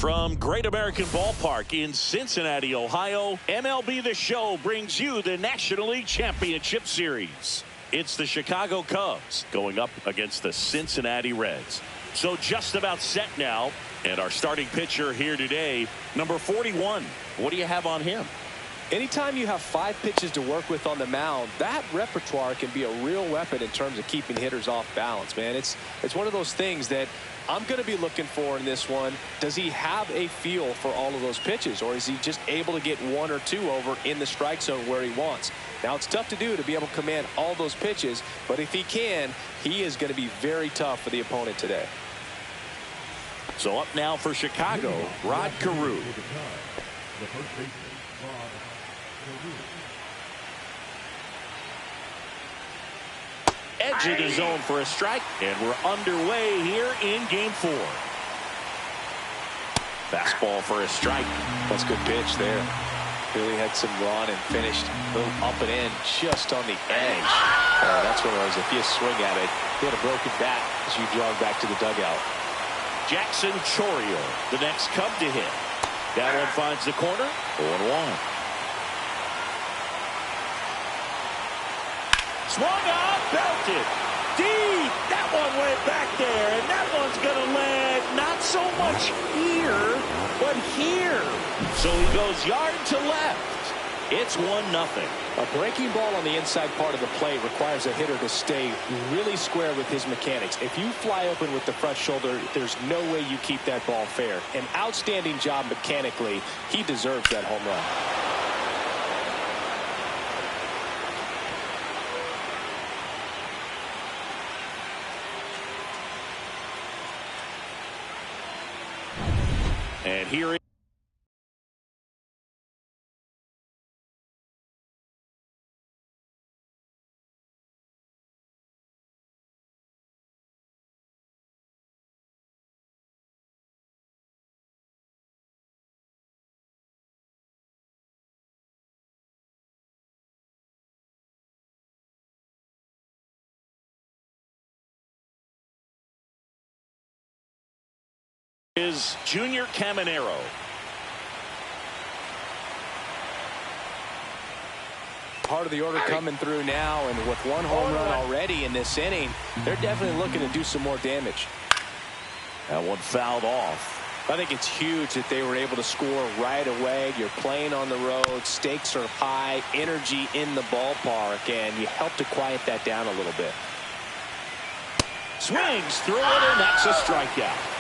From Great American Ballpark in Cincinnati, Ohio, MLB The Show brings you the National League Championship Series. It's the Chicago Cubs going up against the Cincinnati Reds. So just about set now, and our starting pitcher here today, number 41. What do you have on him? Anytime you have 5 pitches to work with on the mound, that repertoire can be a real weapon in terms of keeping hitters off balance, man. It's one of those things that I'm going to be looking for in this one. Does he have a feel for all of those pitches, or is he just able to get 1 or 2 over in the strike zone where he wants? Now, it's tough to do to be able to command all those pitches, but if he can, he is going to be very tough for the opponent today. So up now for Chicago, Rod Carew. Edge of the zone for a strike, and we're underway here in game 4. Fastball for a strike. That's a good pitch there. Really had some run and finished a little up and in just on the edge. That's what it was. If you swing at it, you had a broken bat as you jog back to the dugout. Jackson Chourio, the next Cub to hit. That one finds the corner. 0-1. Swung on, belted. Deep. That one went back there, and that one's going to land not so much here, but here. So he goes yard to left. It's 1-0. A breaking ball on the inside part of the plate requires a hitter to stay really square with his mechanics. If you fly open with the front shoulder, there's no way you keep that ball fair. An outstanding job mechanically. He deserves that home run. And here is Junior Caminero. Part of the order coming through now, and with 1 home run already in this inning, they're definitely looking to do some more damage. That one fouled off. I think it's huge that they were able to score right away. You're playing on the road, stakes are high, energy in the ballpark, and you help to quiet that down a little bit. Swings through it, and that's a strikeout.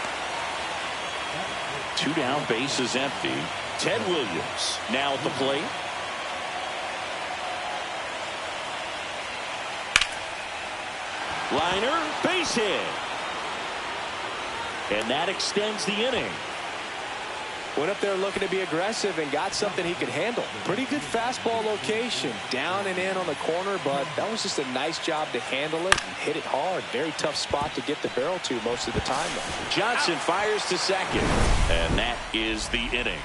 2 down, bases empty. Ted Williams now at the plate. Liner, base hit. And that extends the inning. Went up there looking to be aggressive and got something he could handle. Pretty good fastball location. Down and in on the corner, but that was just a nice job to handle it and hit it hard. Very tough spot to get the barrel to most of the time, though. Johnson fires to second, and that is the inning.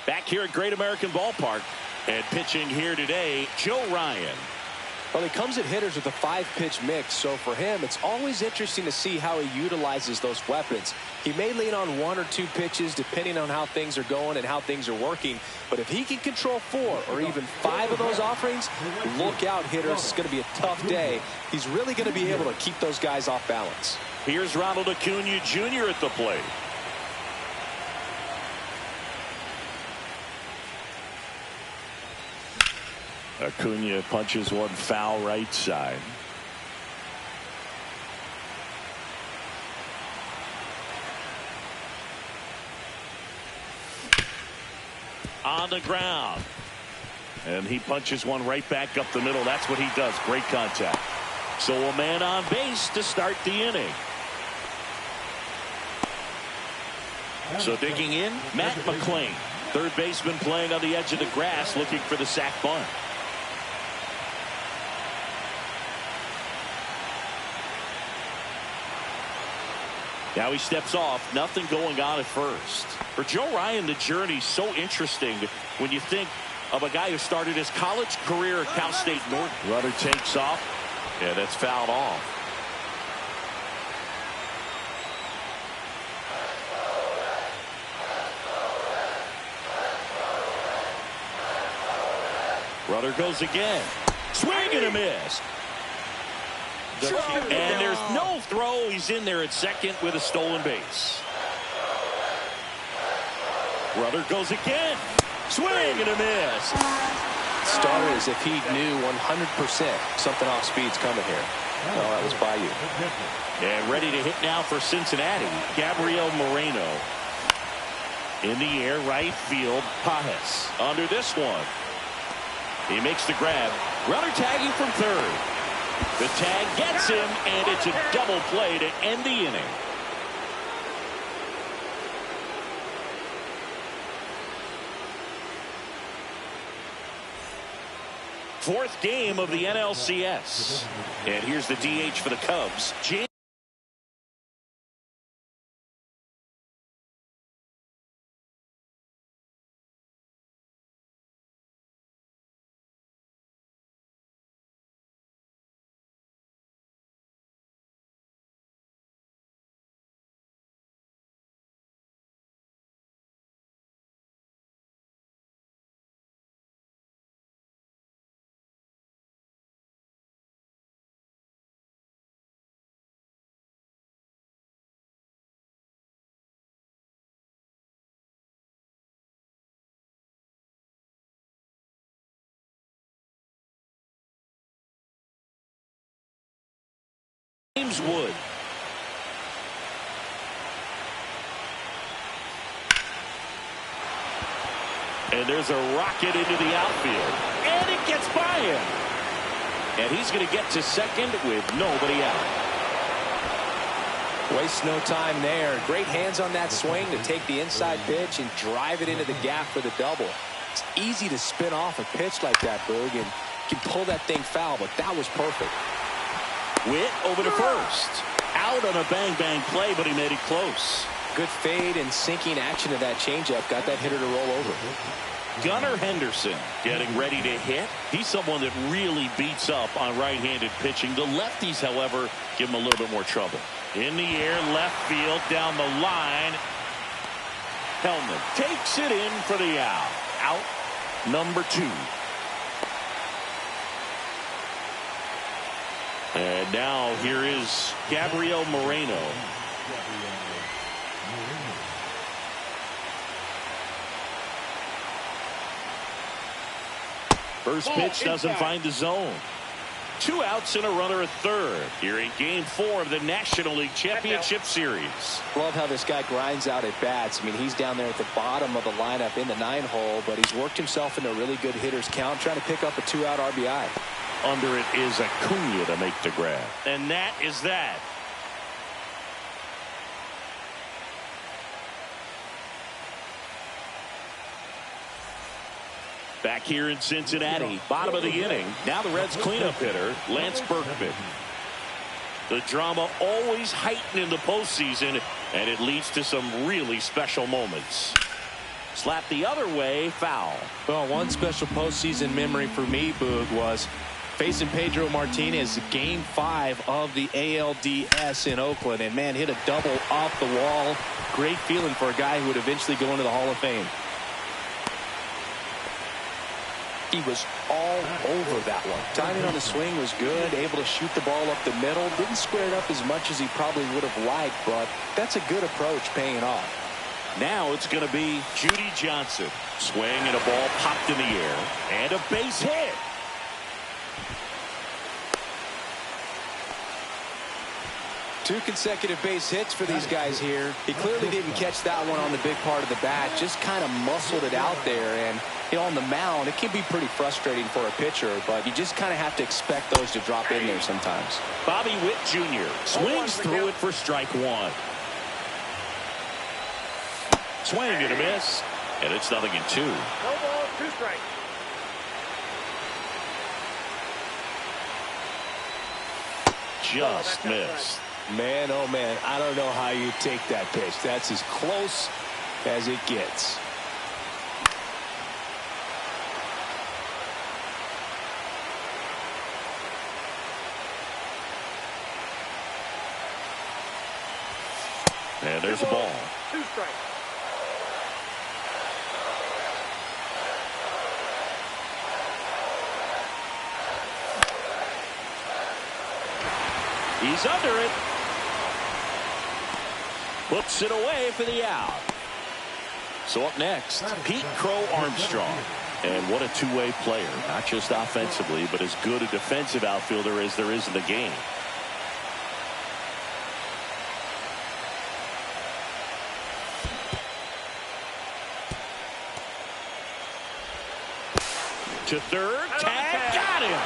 Back here at Great American Ballpark, and pitching here today, Joe Ryan. Well, he comes at hitters with a 5-pitch mix, so for him, it's always interesting to see how he utilizes those weapons. He may lean on 1 or 2 pitches depending on how things are going and how things are working, but if he can control 4 or even 5 of those offerings, look out, hitters. It's going to be a tough day. He's really going to be able to keep those guys off balance. Here's Ronald Acuna Jr. at the plate. Acuna punches one foul right side. On the ground. And he punches one right back up the middle. That's what he does. Great contact. So a man on base to start the inning. So digging in, Matt McClain. Third baseman playing on the edge of the grass looking for the sac bunt. Now he steps off. Nothing going on at first. For Joe Ryan, the journey's so interesting when you think of a guy who started his college career at Cal State North. Runner takes off, and it's fouled off. Runner goes again. Swing and a miss. And there's no throw. He's in there at second with a stolen base. Runner goes again. Swing and a miss. Started as if he knew 100% something off speed's coming here. No, that was by you. And ready to hit now for Cincinnati, Gabriel Moreno. In the air, right field, Pajes. Under this one. He makes the grab. Runner tagging from third. The tag gets him, and it's a double play to end the inning. Fourth game of the NLCS. And here's the DH for the Cubs. Wood. And there's a rocket into the outfield. And it gets by him. And he's going to get to second with nobody out. Waste no time there. Great hands on that swing to take the inside pitch and drive it into the gap for the double. It's easy to spin off a pitch like that, Boog, and you can pull that thing foul, but that was perfect. Witt over to first. Out on a bang-bang play, but he made it close. Good fade and sinking action of that changeup. Got that hitter to roll over. Gunnar Henderson getting ready to hit. He's someone that really beats up on right-handed pitching. The lefties, however, give him a little bit more trouble. In the air, left field, down the line. Hellman takes it in for the out. Out number 2. And now here is Gabriel Moreno. First pitch doesn't find the zone. 2 outs and a runner at third. Here in Game 4 of the National League Championship Series. Love how this guy grinds out at bats. I mean, he's down there at the bottom of the lineup in the 9-hole, but he's worked himself into a really good hitter's count, trying to pick up a 2-out RBI. Under it is Acuna to make the grab. And that is that. Back here in Cincinnati, bottom of the inning. Now the Reds cleanup hitter, Lance Berkman. The drama always heightened in the postseason, and it leads to some really special moments. Slap the other way, foul. Well, one special postseason memory for me, Boog, was facing Pedro Martinez Game 5 of the ALDS in Oakland, and man, hit a double off the wall. Great feeling for a guy who would eventually go into the Hall of Fame. He was all over that one. Timing on the swing was good, able to shoot the ball up the middle. Didn't square it up as much as he probably would have liked, but that's a good approach, paying off. Now it's going to be Judy Johnson. Swing and a ball popped in the air, and a base hit. Two consecutive base hits for these guys here. He clearly didn't catch that one on the big part of the bat, just kind of muscled it out there. And you know, on the mound, it can be pretty frustrating for a pitcher, but you just kind of have to expect those to drop in there sometimes. Bobby Witt Jr. swings through it for strike 1. Swing and a miss, and it's 0-2. No ball, 2 strikes. Just missed. Man, oh man, I don't know how you take that pitch. That's as close as it gets. And there's the ball. 2 strikes. He's under it. Puts it away for the out. So up next, Pete Crow Armstrong. And what a two-way player. Not just offensively, but as good a defensive outfielder as there is in the game. To third, tag, got him.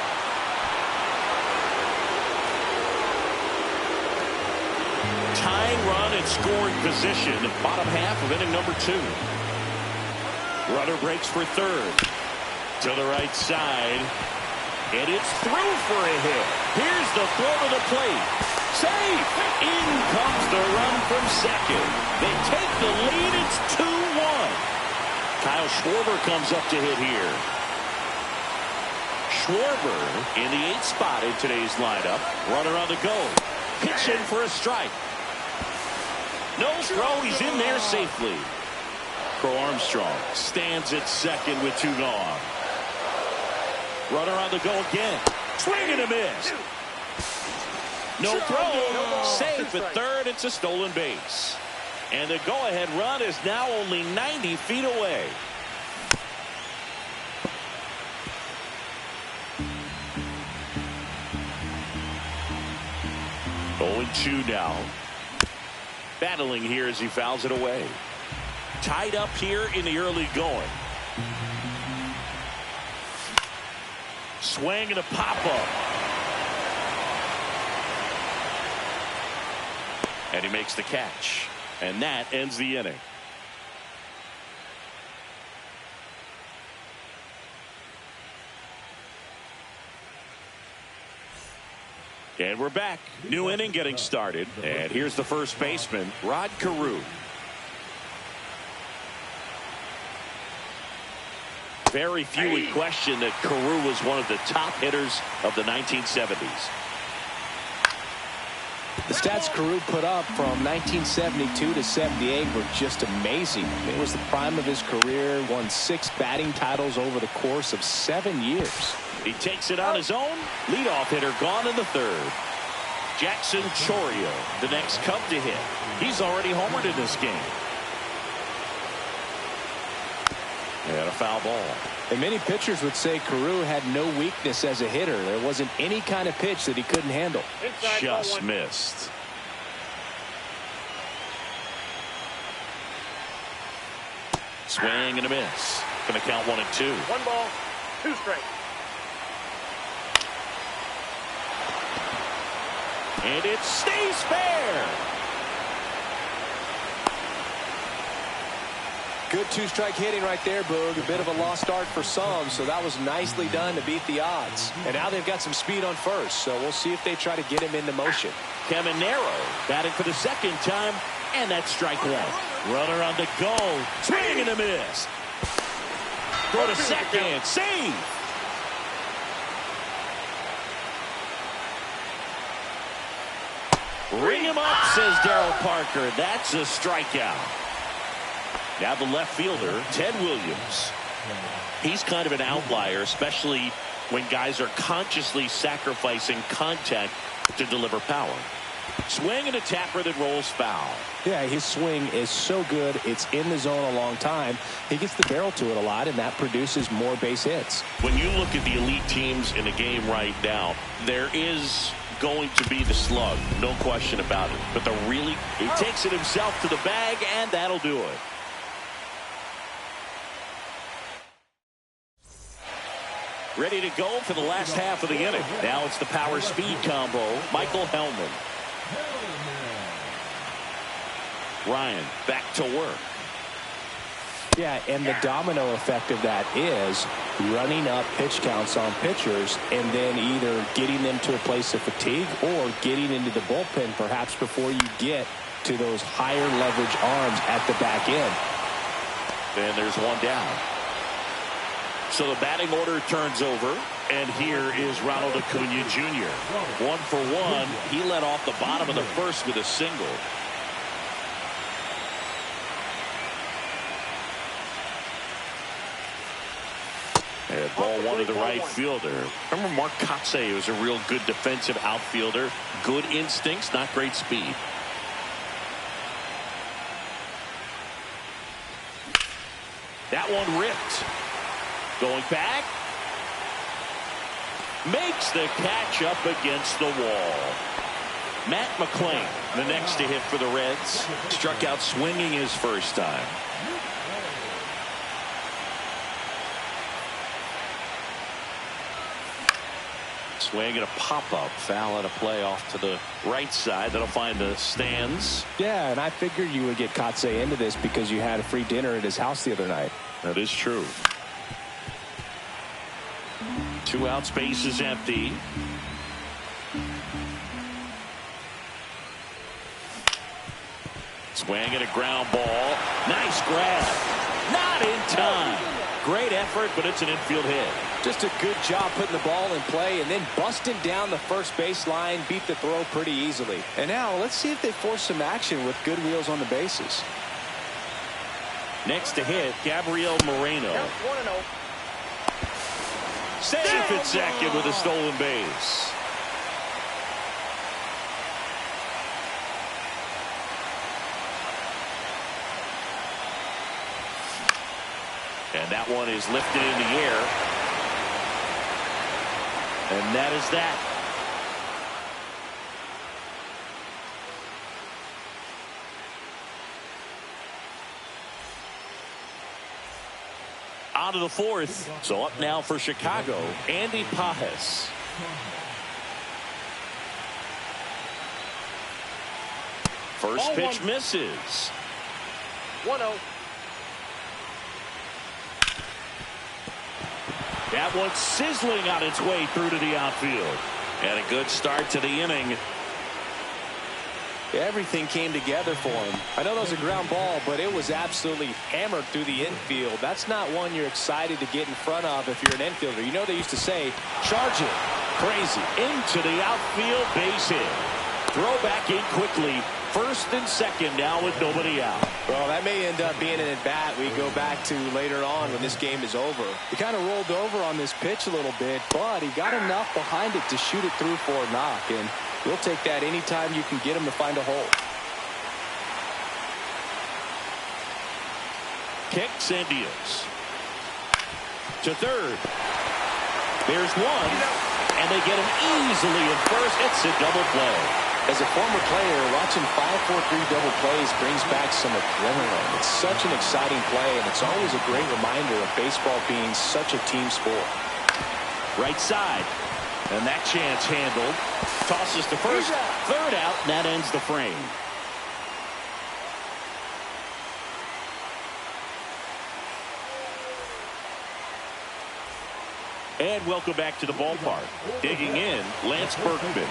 Tying run and scoring position, bottom half of inning number 2. Runner breaks for third. To the right side. And it's through for a hit. Here's the throw to the plate. Safe. In comes the run from second. They take the lead. It's 2-1. Kyle Schwarber comes up to hit here. Schwarber in the 8th spot in today's lineup. Runner on the go. Pitch in for a strike. No throw. He's in there safely. Crow Armstrong stands at second with 2 gone. Runner on the go again. Swing and a miss. No throw. Safe at third. It's a stolen base. And the go-ahead run is now only 90 feet away. Oh, 2 now. Battling here as he fouls it away. Tied up here in the early going. Swing and a pop-up. And he makes the catch. And that ends the inning. And we're back. New inning getting started. And here's the first baseman, Rod Carew. Very few would question that Carew was one of the top hitters of the 1970s. The stats Carew put up from 1972 to 78 were just amazing. It was the prime of his career, won 6 batting titles over the course of 7 years. He takes it on his own. Leadoff hitter gone in the 3rd. Jackson Chourio, the next Cub to hit. He's already homered in this game. And a foul ball. And many pitchers would say Carew had no weakness as a hitter. There wasn't any kind of pitch that he couldn't handle. Just missed. Swing and a miss. Going to count 1-2. 1 ball, 2 strikes. And it stays fair. Good 2-strike hitting right there, Boog. A bit of a lost start for some, so that was nicely done to beat the odds. And now they've got some speed on first, so we'll see if they try to get him into motion. Caminero batting for the 2nd time, and that's strike 1. Runner on the go. Swing and a miss. Throw to second. Save. Ring him up, says Darryl Parker. That's a strikeout. Now the left fielder, Ted Williams. He's kind of an outlier, especially when guys are consciously sacrificing contact to deliver power. Swing and a tapper that rolls foul. Yeah, his swing is so good. It's in the zone a long time. He gets the barrel to it a lot, and that produces more base hits. When you look at the elite teams in the game right now, there is going to be the slug, no question about it. But he takes it himself to the bag, and that'll do it. Ready to go for the last half of the inning. Now it's the power speed combo. Michael Hellman. Ryan back to work. Yeah, and the domino effect of that is running up pitch counts on pitchers and then either getting them to a place of fatigue or getting into the bullpen perhaps before you get to those higher leverage arms at the back end. And there's one down. So the batting order turns over, and here is Ronald Acuna Jr. 1 for 1. He led off the bottom of the 1st with a single. And ball one to the right fielder. Remember Mark Kotsay was a real good defensive outfielder. Good instincts, not great speed. That one ripped. Going back. Makes the catch up against the wall. Matt McClain, the next to hit for the Reds. Struck out swinging his first time. Swing and a pop-up. Foul and a play off to the right side. That'll find the stands. Yeah, and I figured you would get Kotsay into this because you had a free dinner at his house the other night. That is true. 2 outs, base is empty. Swing and a ground ball. Nice grab. Not in time. Great effort, but it's an infield hit. Just a good job putting the ball in play and then busting down the first base line. Beat the throw pretty easily. And now let's see if they force some action with good wheels on the bases. Next to hit, Gabriel Moreno. 1-0. Safe at second with a stolen base. And that one is lifted in the air. And that is that. On to the fourth. So up now for Chicago, Andy Pajes. First pitch misses. 1-0. That one sizzling on its way through to the outfield. And a good start to the inning. Everything came together for him. I know that was a ground ball, but it was absolutely hammered through the infield. That's not one you're excited to get in front of if you're an infielder. You know they used to say, charge it. Crazy. Into the outfield, base hit. Throw back in quickly. First and second now with nobody out. Well, that may end up being an at-bat we go back to later on when this game is over. He kind of rolled over on this pitch a little bit, but he got enough behind it to shoot it through for a knock, and you'll take that anytime you can get him to find a hole. Kicks and deals. To third. There's one, and they get him easily at first. It's a double play. As a former player, watching 5-4-3 double plays brings back some adrenaline. It's such an exciting play, and it's always a great reminder of baseball being such a team sport. Right side. And that chance handled. Tosses to first. Third out, and that ends the frame. And welcome back to the ballpark. Digging in, Lance Berkman.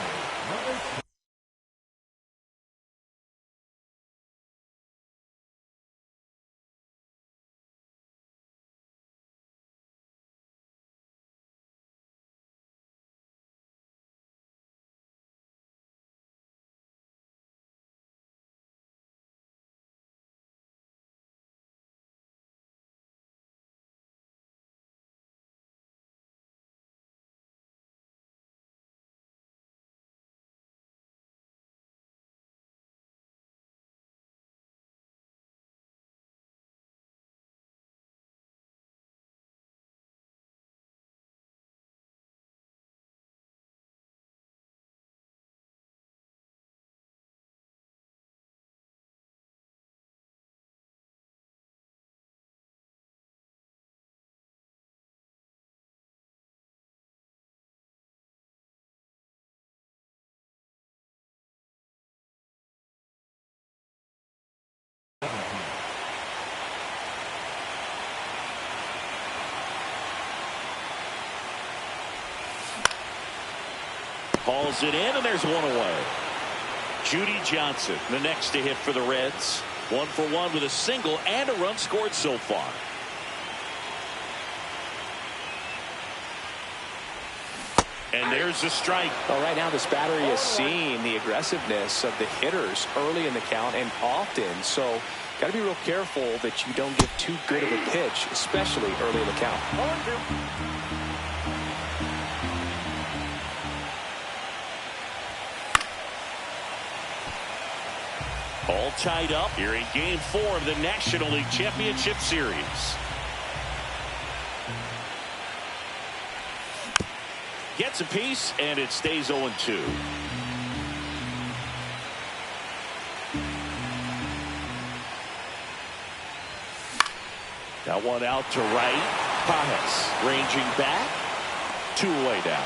Hauls it in, and there's one away. Judy Johnson, the next to hit for the Reds. 1 for 1 with a single and a run scored so far. And there's the strike. Well, right now this battery is seeing the aggressiveness of the hitters early in the count and often. So got to be real careful that you don't get too good of a pitch, especially early in the count. All tied up here in Game 4 of the National League Championship Series. Gets a piece, and it stays 0-2. Got one out to right. Pajes ranging back. 2 away now.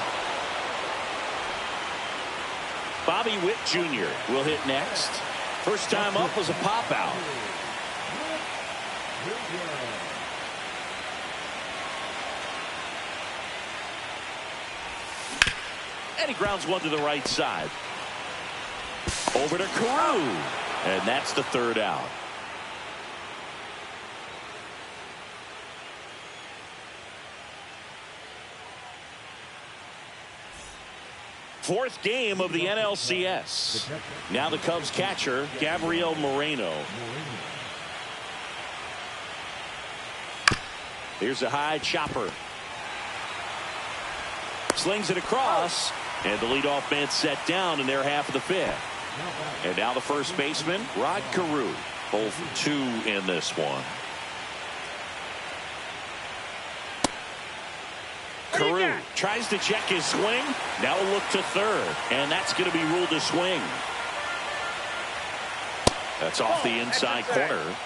Bobby Witt Jr. will hit next. First time up was a pop out. And he grounds one to the right side. Over to Carew. And that's the 3rd out. Fourth game of the NLCS. Now the Cubs catcher, Gabriel Moreno. Here's a high chopper. Slings it across. And the leadoff man set down in their half of the 5th. And now the first baseman, Rod Carew. 0 for 2 in this one. Carew tries to check his swing. Now a look to 3rd. And that's going to be ruled a swing. That's off the inside corner.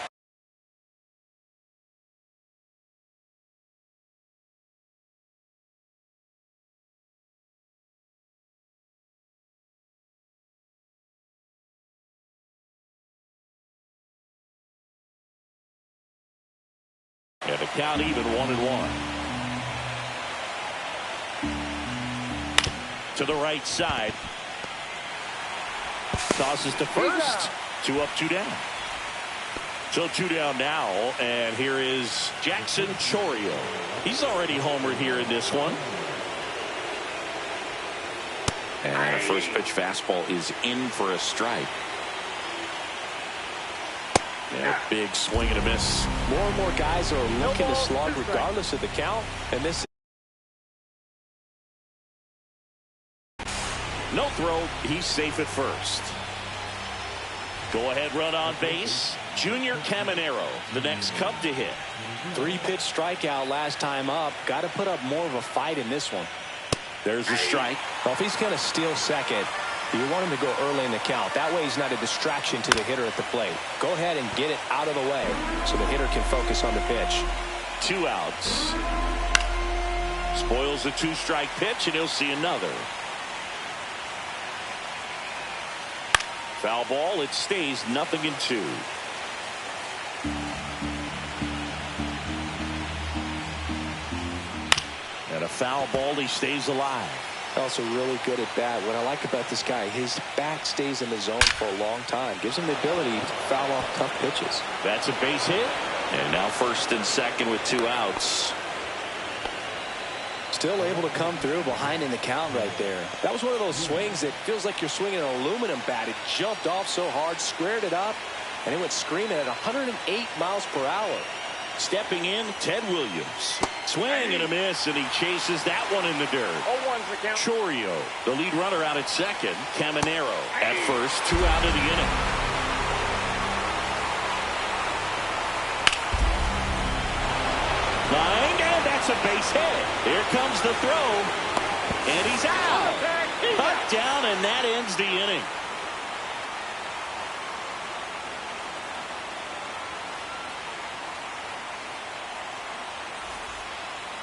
And the count even 1-1. To the right side. Tosses to first. 2 up, 2 down. So 2 down now. And here is Jackson Chourio. He's already homered here in this one. And a first pitch fastball is in for a strike. And a big swing and a miss. More and more guys are looking to slug regardless of the count. And this. No throw. He's safe at first. Go ahead run on base. Junior Caminero, the next Cub to hit. 3-pitch strikeout last time up. Got to put up more of a fight in this one. There's a strike. Well, if he's going to steal second, you want him to go early in the count. That way he's not a distraction to the hitter at the plate. Go ahead and get it out of the way so the hitter can focus on the pitch. 2 outs. Spoils the 2-strike pitch, and he'll see another. Foul ball. It stays 0-2. And a foul ball. He stays alive. Also really good at bat. What I like about this guy, his bat stays in the zone for a long time. Gives him the ability to foul off tough pitches. That's a base hit. And now first and second with 2 outs. Still able to come through behind in the count right there. That was one of those swings that feels like you're swinging an aluminum bat. It jumped off so hard, squared it up, and it went screaming at 108 miles per hour. Stepping in, Ted Williams. Swing and a miss, and he chases that one in the dirt. Chourio, the lead runner, out at second. Caminero at first. 2 out of the inning. Line, and that's a base hit. Here comes the throw, and he's out. Cut down, and that ends the inning.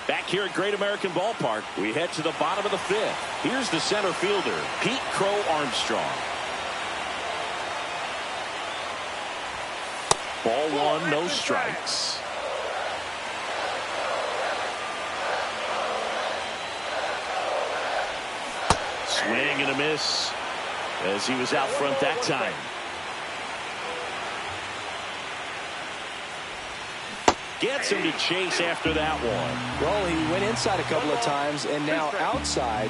Back here at Great American Ballpark, we head to the bottom of the 5th. Here's the center fielder, Pete Crow Armstrong. Ball 1, no strikes. Swing and a miss as he was out front that time. Gets him to chase after that one. Well, he went inside a couple of times, and now outside.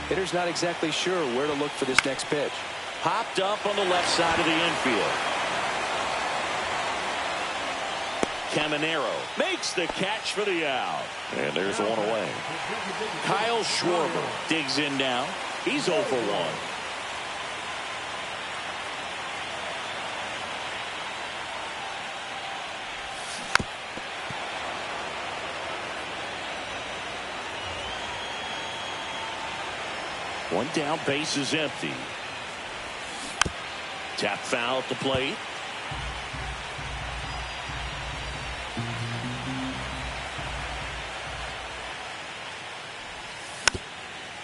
Hitter's not exactly sure where to look for this next pitch. Popped up on the left side of the infield. Caminero makes the catch for the out. And there's one away. Kyle Schwarber digs in now. He's 0 for 1. One down, base is empty. Tap foul at the plate.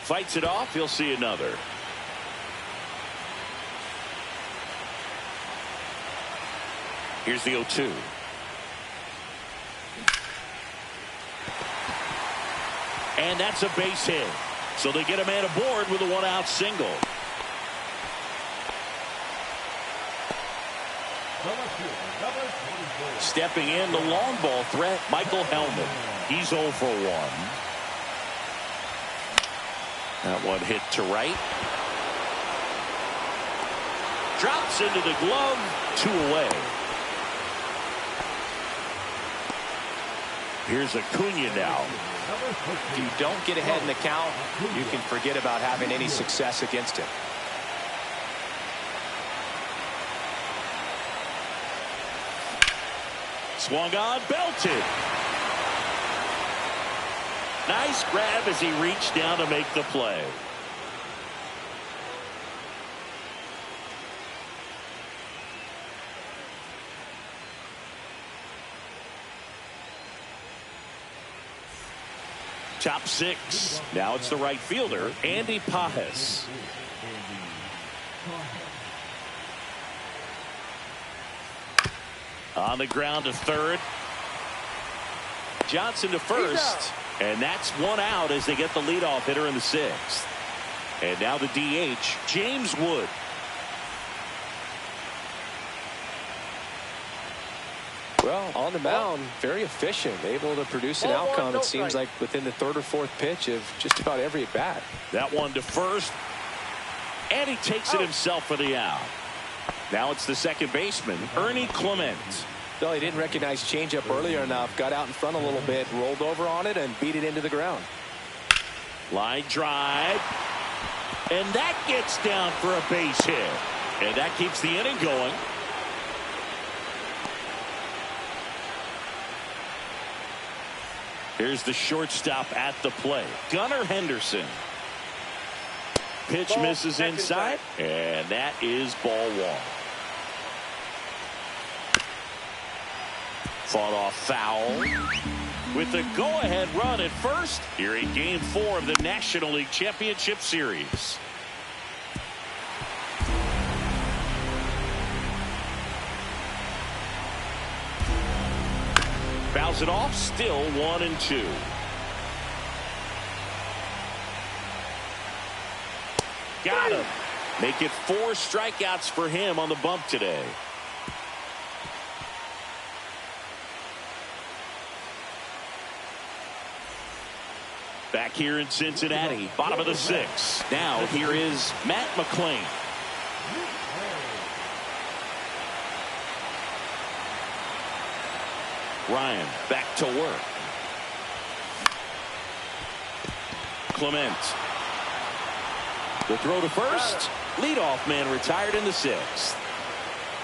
Fights it off. He'll see another. Here's the 0-2. And that's a base hit. So they get a man aboard with a 1-out single. Stepping in, the long ball threat, Michael Hellman. He's 0 for 1. That one hit to right. Drops into the glove. 2 away. Here's Acuna now. If you don't get ahead in the count, you can forget about having any success against him. Swung on, belted. Nice grab as he reached down to make the play. Top 6. Now it's the right fielder, Andy Pajes. On the ground to third. Johnson to first. And that's 1 out as they get the leadoff hitter in the 6th. And now the DH, James Wood. Well, on the mound, very efficient, able to produce an outcome, it seems like, within the 3rd or 4th pitch of just about every at bat. That one to first. And he takes it himself for the out. Now it's the second baseman, Ernie Clement. No, he didn't recognize changeup earlier enough, got out in front a little bit, rolled over on it, and beat it into the ground. Line drive. And that gets down for a base hit. And that keeps the inning going. Here's the shortstop at the plate, Gunnar Henderson. Pitch misses inside, and that is ball 1. Fought off foul. With the go-ahead run at first here in Game 4 of the National League Championship Series. Fouls it off, still 1-2. Got him. Make it 4 strikeouts for him on the bump today. Back here in Cincinnati, bottom of the 6th. Now here is Matt McClain. Ryan back to work. Clement. The throw to first. Leadoff man retired in the 6th.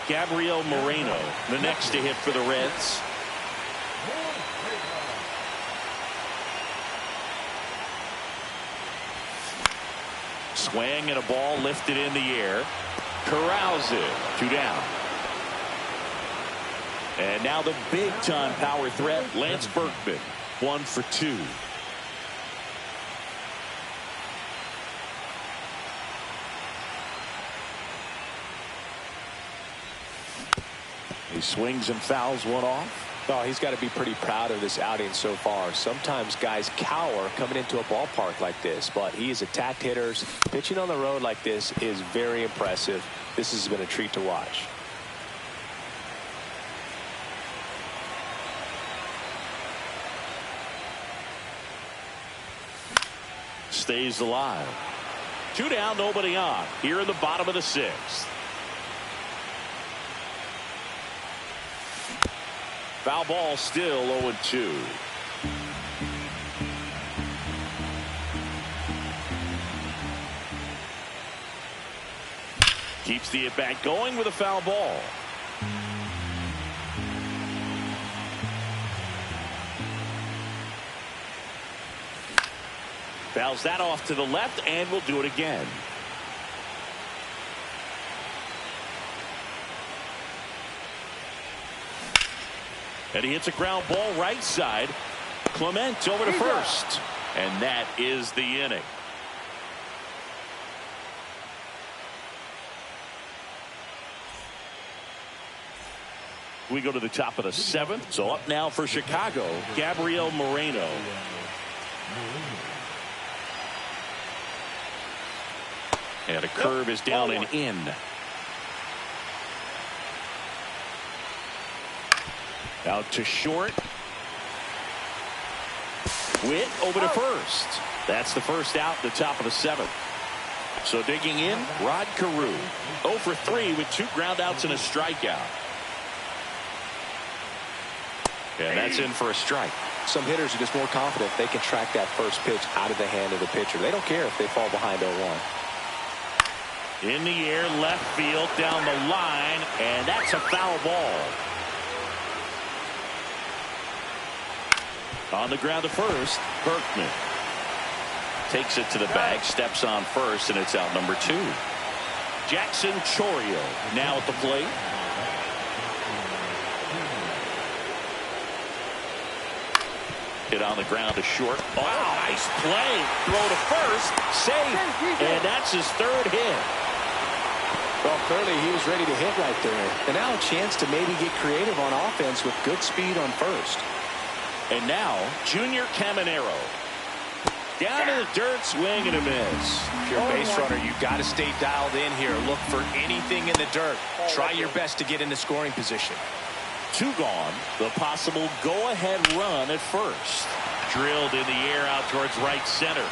Gabriel Moreno, the next to hit for the Reds. Swing and a ball lifted in the air. Corrals it. 2 down. And now the big-time power threat, Lance Berkman. 1 for 2. He swings and fouls one off. Oh, he's got to be pretty proud of this outing so far. Sometimes guys cower coming into a ballpark like this, but he has attacked hitters. Pitching on the road like this is very impressive. This has been a treat to watch. Stays alive. Two down, nobody on. Here in the bottom of the sixth. Foul ball, still 0-2. Keeps the at-bat going with a foul ball. Fouls that off to the left, and will do it again. And he hits a ground ball right side. Clement over to first. And that is the inning. We go to the top of the seventh. So up now for Chicago, Gabriel Moreno. And a curve is down and in. Out to short. Witt over to first. That's the first out, the top of the seventh. So digging in, Rod Carew. 0 for 3 with 2 groundouts and a strikeout. And that's in for a strike. Some hitters are just more confident they can track that first pitch out of the hand of the pitcher. They don't care if they fall behind 0-1. In the air, left field, down the line, and that's a foul ball. On the ground to first, Berkman. Takes it to the bag, steps on first, and it's out number 2. Jackson Chourio now at the plate. Hit on the ground to short. Wow, nice play. Throw to first, safe, and that's his 3rd hit. Well, clearly he was ready to hit right there. And now a chance to maybe get creative on offense with good speed on first. And now, Junior Caminero. Down in the dirt, swing and a miss. If you're a base runner, you've got to stay dialed in here. Look for anything in the dirt. Try your best to get into scoring position. 2 gone. The possible go-ahead run at first. Drilled in the air out towards right center.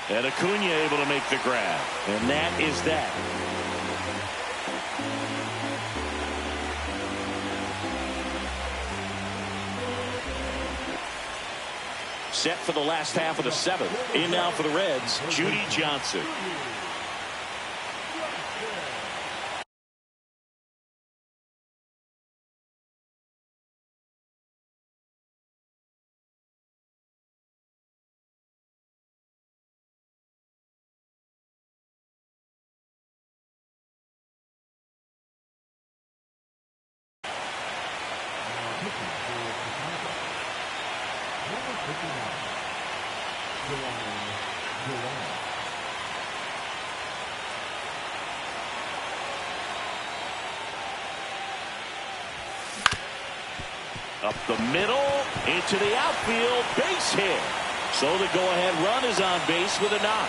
And Acuna able to make the grab. And that is that. Set for the last half of the 7th. In now for the Reds, Judy Johnson. Up the middle, into the outfield, base hit. So the go-ahead run is on base with a knock.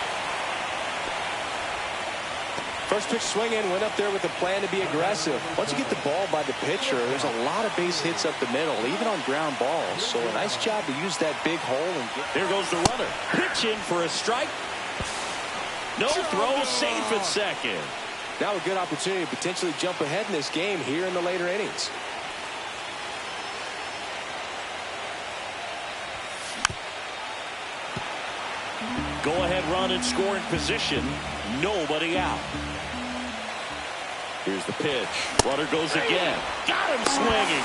First pitch swinging, went up there with a plan to be aggressive. Once you get the ball by the pitcher, there's a lot of base hits up the middle, even on ground balls. So a nice job to use that big hole. And there goes the runner. Pitching for a strike. No throw, safe at second. Now a good opportunity to potentially jump ahead in this game here in the later innings. Go-ahead run in scoring position. Nobody out. Here's the pitch. Runner goes again. Got him swinging.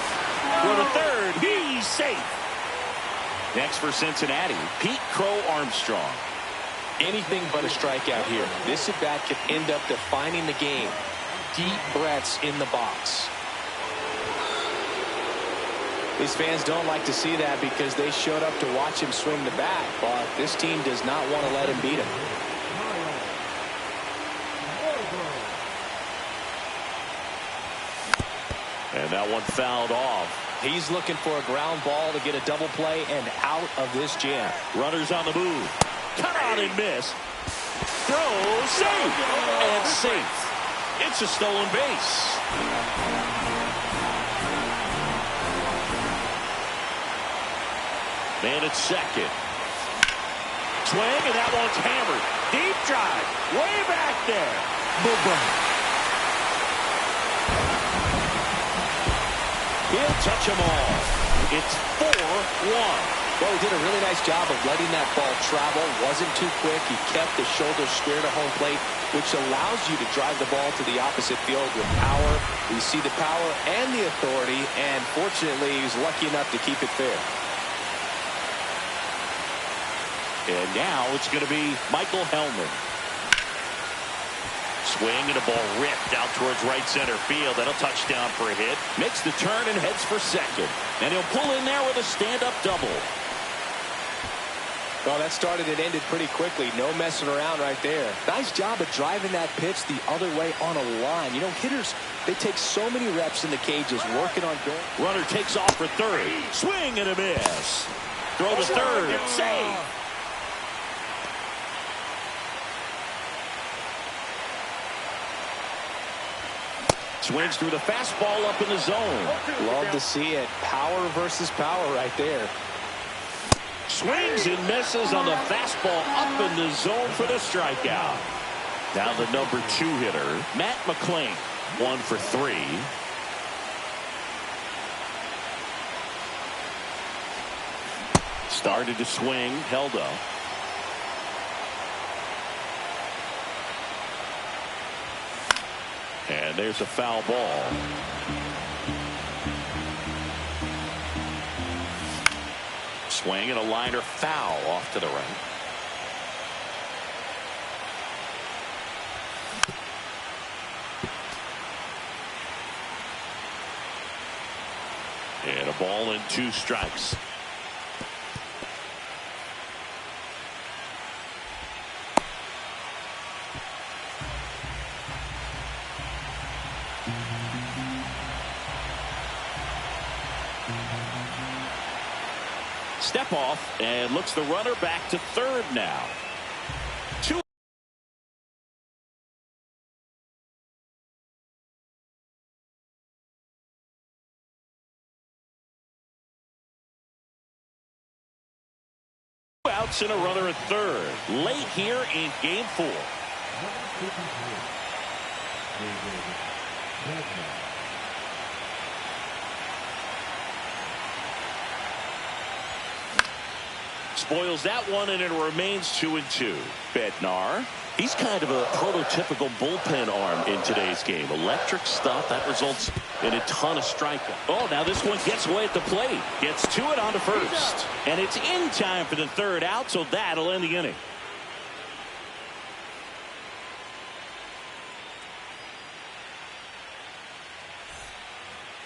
For the 3rd. He's safe. Next for Cincinnati, Pete Crow Armstrong. Anything but a strikeout here. This at-bat could end up defining the game. Deep breaths in the box. These fans don't like to see that because they showed up to watch him swing the bat, but this team does not want to let him beat him. And that one fouled off. He's looking for a ground ball to get a double play and out of this jam. Runners on the move. Cut out and miss. Throw, safe, and safe. It's a stolen base. Man at second. Swing, and that one's hammered. Deep drive, way back there. Boom. He'll touch them all. It's 4-1. Well, he did a really nice job of letting that ball travel. Wasn't too quick. He kept the shoulder square to home plate, which allows you to drive the ball to the opposite field with power. We see the power and the authority, and fortunately, he was lucky enough to keep it fair. And now it's going to be Michael Hellman. Swing and a ball ripped out towards right center field. That'll touch down for a hit. Makes the turn and heads for second. And he'll pull in there with a stand-up double. Well, that started and ended pretty quickly. No messing around right there. Nice job of driving that pitch the other way on a line. You know, hitters, they take so many reps in the cages working on going. Runner takes off for third. Swing and a miss. Throw to third. Save. Swings through the fastball up in the zone. Love to see it. Power versus power right there. Swings and misses on the fastball up in the zone for the strikeout. Now the number 2 hitter, Matt McClain, 1 for 3. Started to swing, held up. And there's a foul ball. Swing and a liner foul off to the right. And a ball and 2 strikes. Step off and looks the runner back to third now. 2 outs and a runner at third. Late here in game 4. Spoils that one, and it remains 2-2. Bednar, he's kind of a prototypical bullpen arm in today's game. Electric stuff that results in a ton of strikeouts. Oh, now this one gets away at the plate. Gets to it on to first. And it's in time for the third out, so that'll end the inning.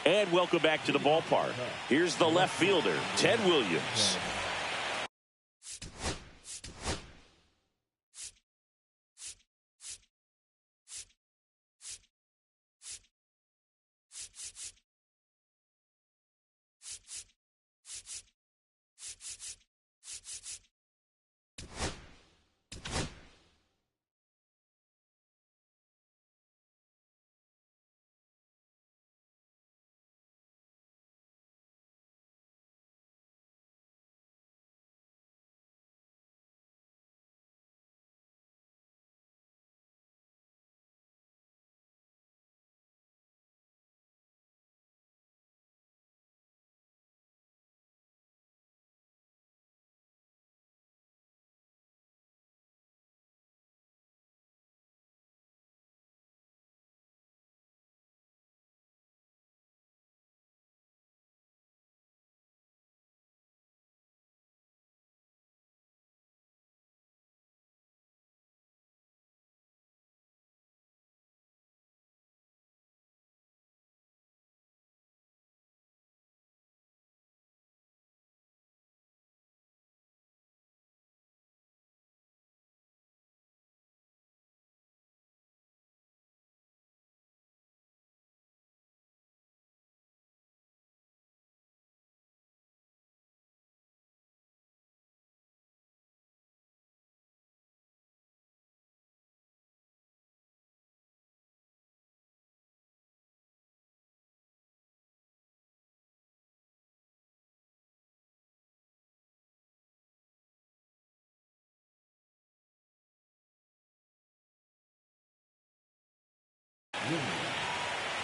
And welcome back to the ballpark. Here's the left fielder, Ted Williams.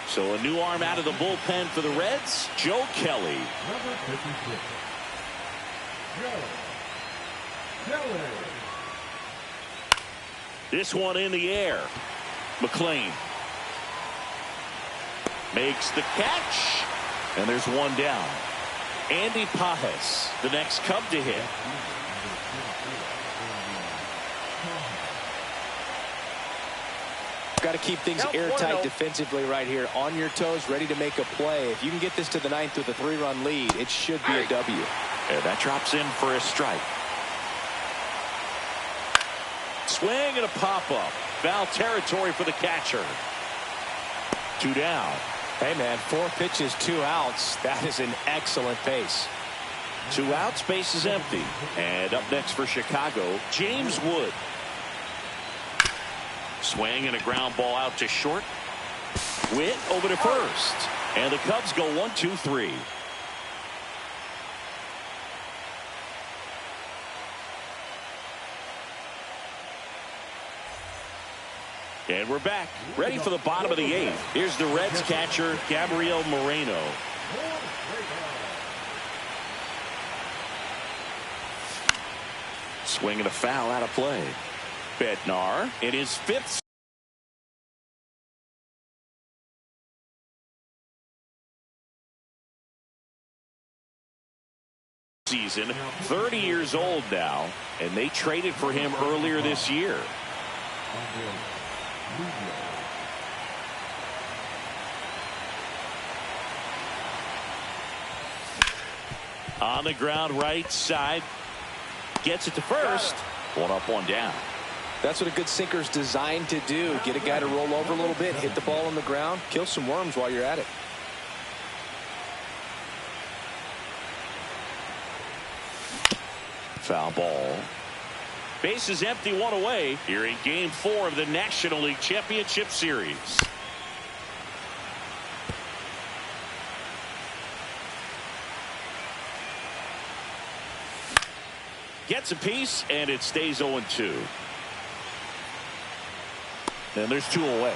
So a new arm out of the bullpen for the Reds, Joe Kelly. Number 56, Joe Kelly. This one in the air. McLean makes the catch, and there's one down. Andy Pajes, the next Cub to hit. Got to keep things airtight defensively right here. On your toes, ready to make a play. If you can get this to the ninth with a 3-run lead, it should be a W. And that drops in for a strike. Swing and a pop-up. Foul territory for the catcher. 2 down. Hey, man, 4 pitches, 2 outs. That is an excellent pace. 2 outs, base is empty. And up next for Chicago, James Wood. Swing and a ground ball out to short. Witt over to first. And the Cubs go 1-2-3. And we're back, ready for the bottom of the 8th. Here's the Reds catcher, Gabriel Moreno. Swing and a foul out of play. Bednar in his 5th season, 30 years old now, and they traded for him earlier this year. On the ground, right side, gets it to first. 1 up, 1 down. That's what a good sinker's designed to do. Get a guy to roll over a little bit, hit the ball on the ground, kill some worms while you're at it. Foul ball. Base is empty, 1 away here in Game 4 of the National League Championship Series. Gets a piece, and it stays 0-2. And there's 2 away.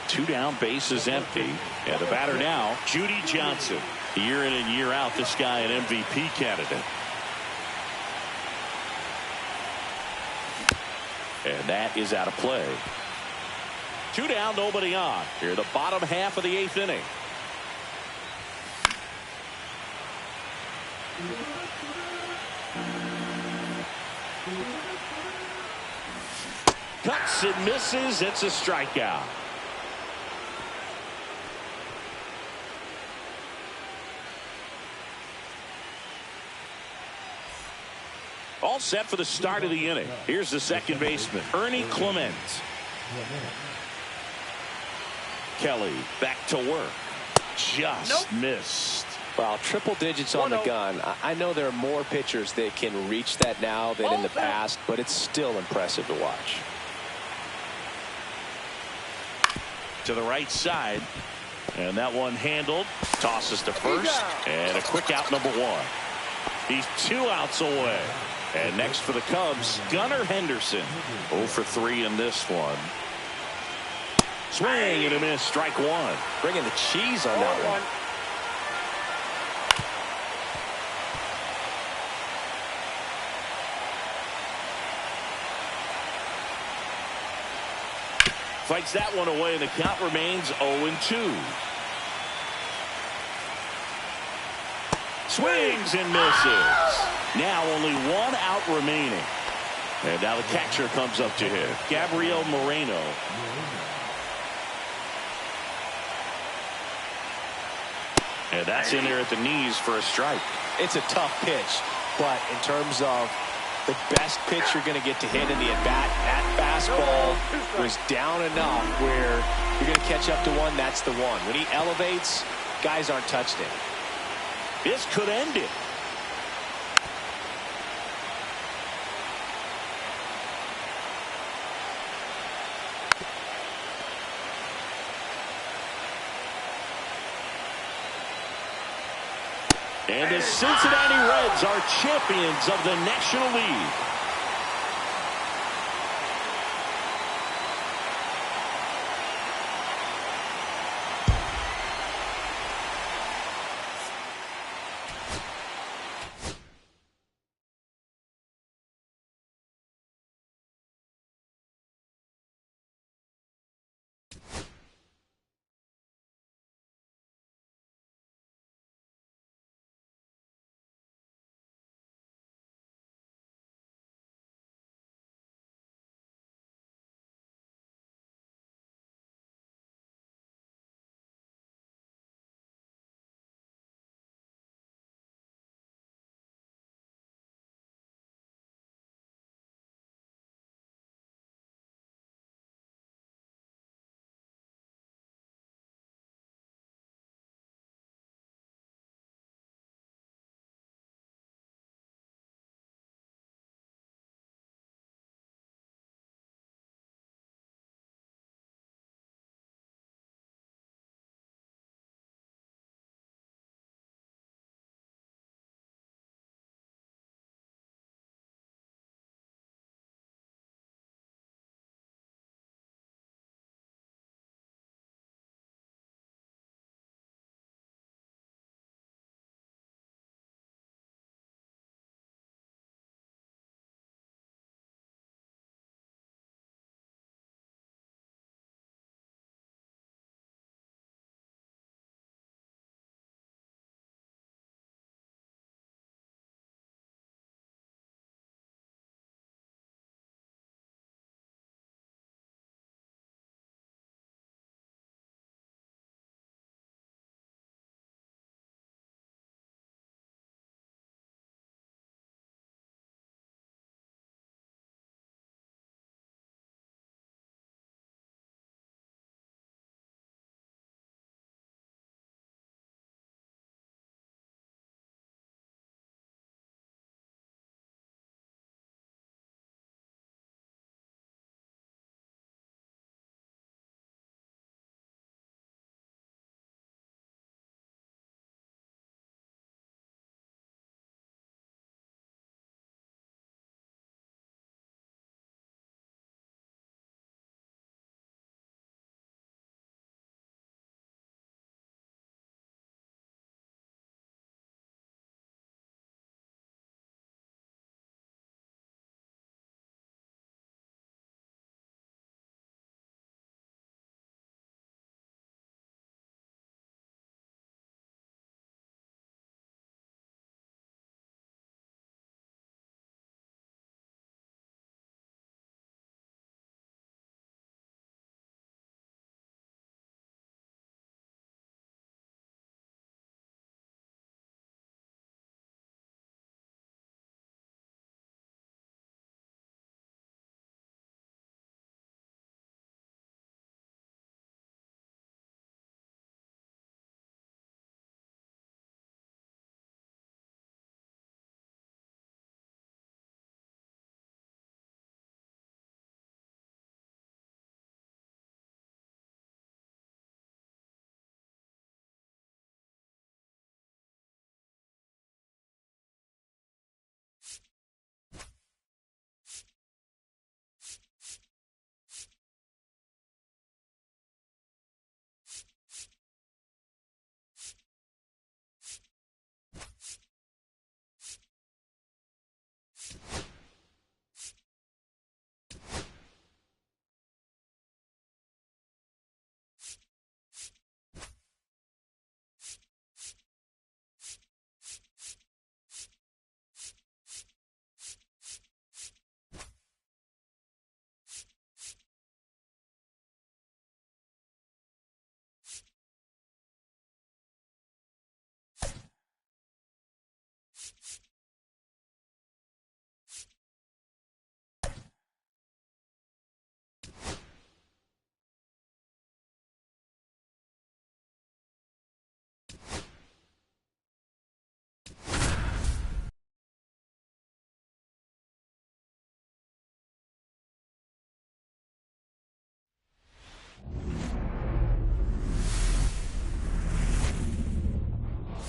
2 down, base is empty. And the batter now, Judy Johnson. Year in and year out, this guy an MVP candidate. And that is out of play. 2 down, nobody on. Here the bottom half of the 8th inning. Cuts and misses. It's a strikeout. All set for the start of the inning. Here's the second baseman, Ernie Clement. Kelly back to work. Just missed. Wow, triple digits on the gun. I know there are more pitchers that can reach that now than in the past, but it's still impressive to watch. To the right side, and that one handled. Tosses to first, and a quick out, number 1. He's 2 outs away. And next for the Cubs, Gunnar Henderson. 0 for 3 in this one. Swing and a miss, strike 1. Bringing the cheese on that one. Fights that one away, and the count remains 0-2. Swings and misses. Now only 1 out remaining. And now the catcher comes up to hit, Gabriel Moreno. And that's in there at the knees for a strike. It's a tough pitch, but in terms of the best pitch you're going to get to hit in the at-bat, that fastball was down enough where you're going to catch up to one. That's the one. When he elevates, guys aren't touched it. This could end it. And the Cincinnati Reds are champions of the National League.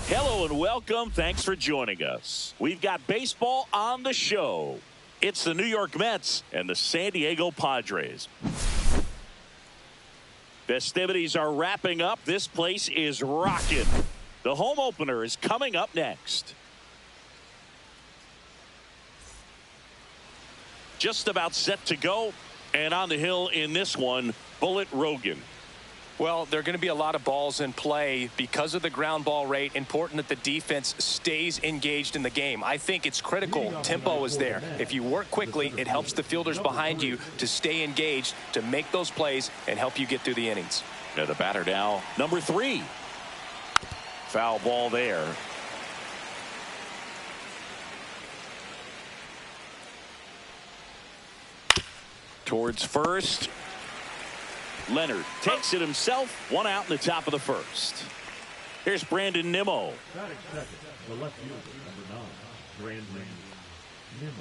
Hello and welcome. Thanks for joining us. We've got baseball on the show. It's the New York Mets and the San Diego Padres. Festivities are wrapping up. This place is rocking. The home opener is coming up next. Just about set to go. And on the hill in this one, Bullet Rogan. Well, there are going to be a lot of balls in play because of the ground ball rate. Important that the defense stays engaged in the game. I think it's critical. Tempo is there. If you work quickly, it helps the fielders behind you to stay engaged, to make those plays, and help you get through the innings. Now the batter now, number 3. Foul ball there. Towards first. Leonard takes it himself. 1 out in the top of the first. Here's Brandon Nimmo. Batting second, the left fielder, number 9, Brandon Nimmo.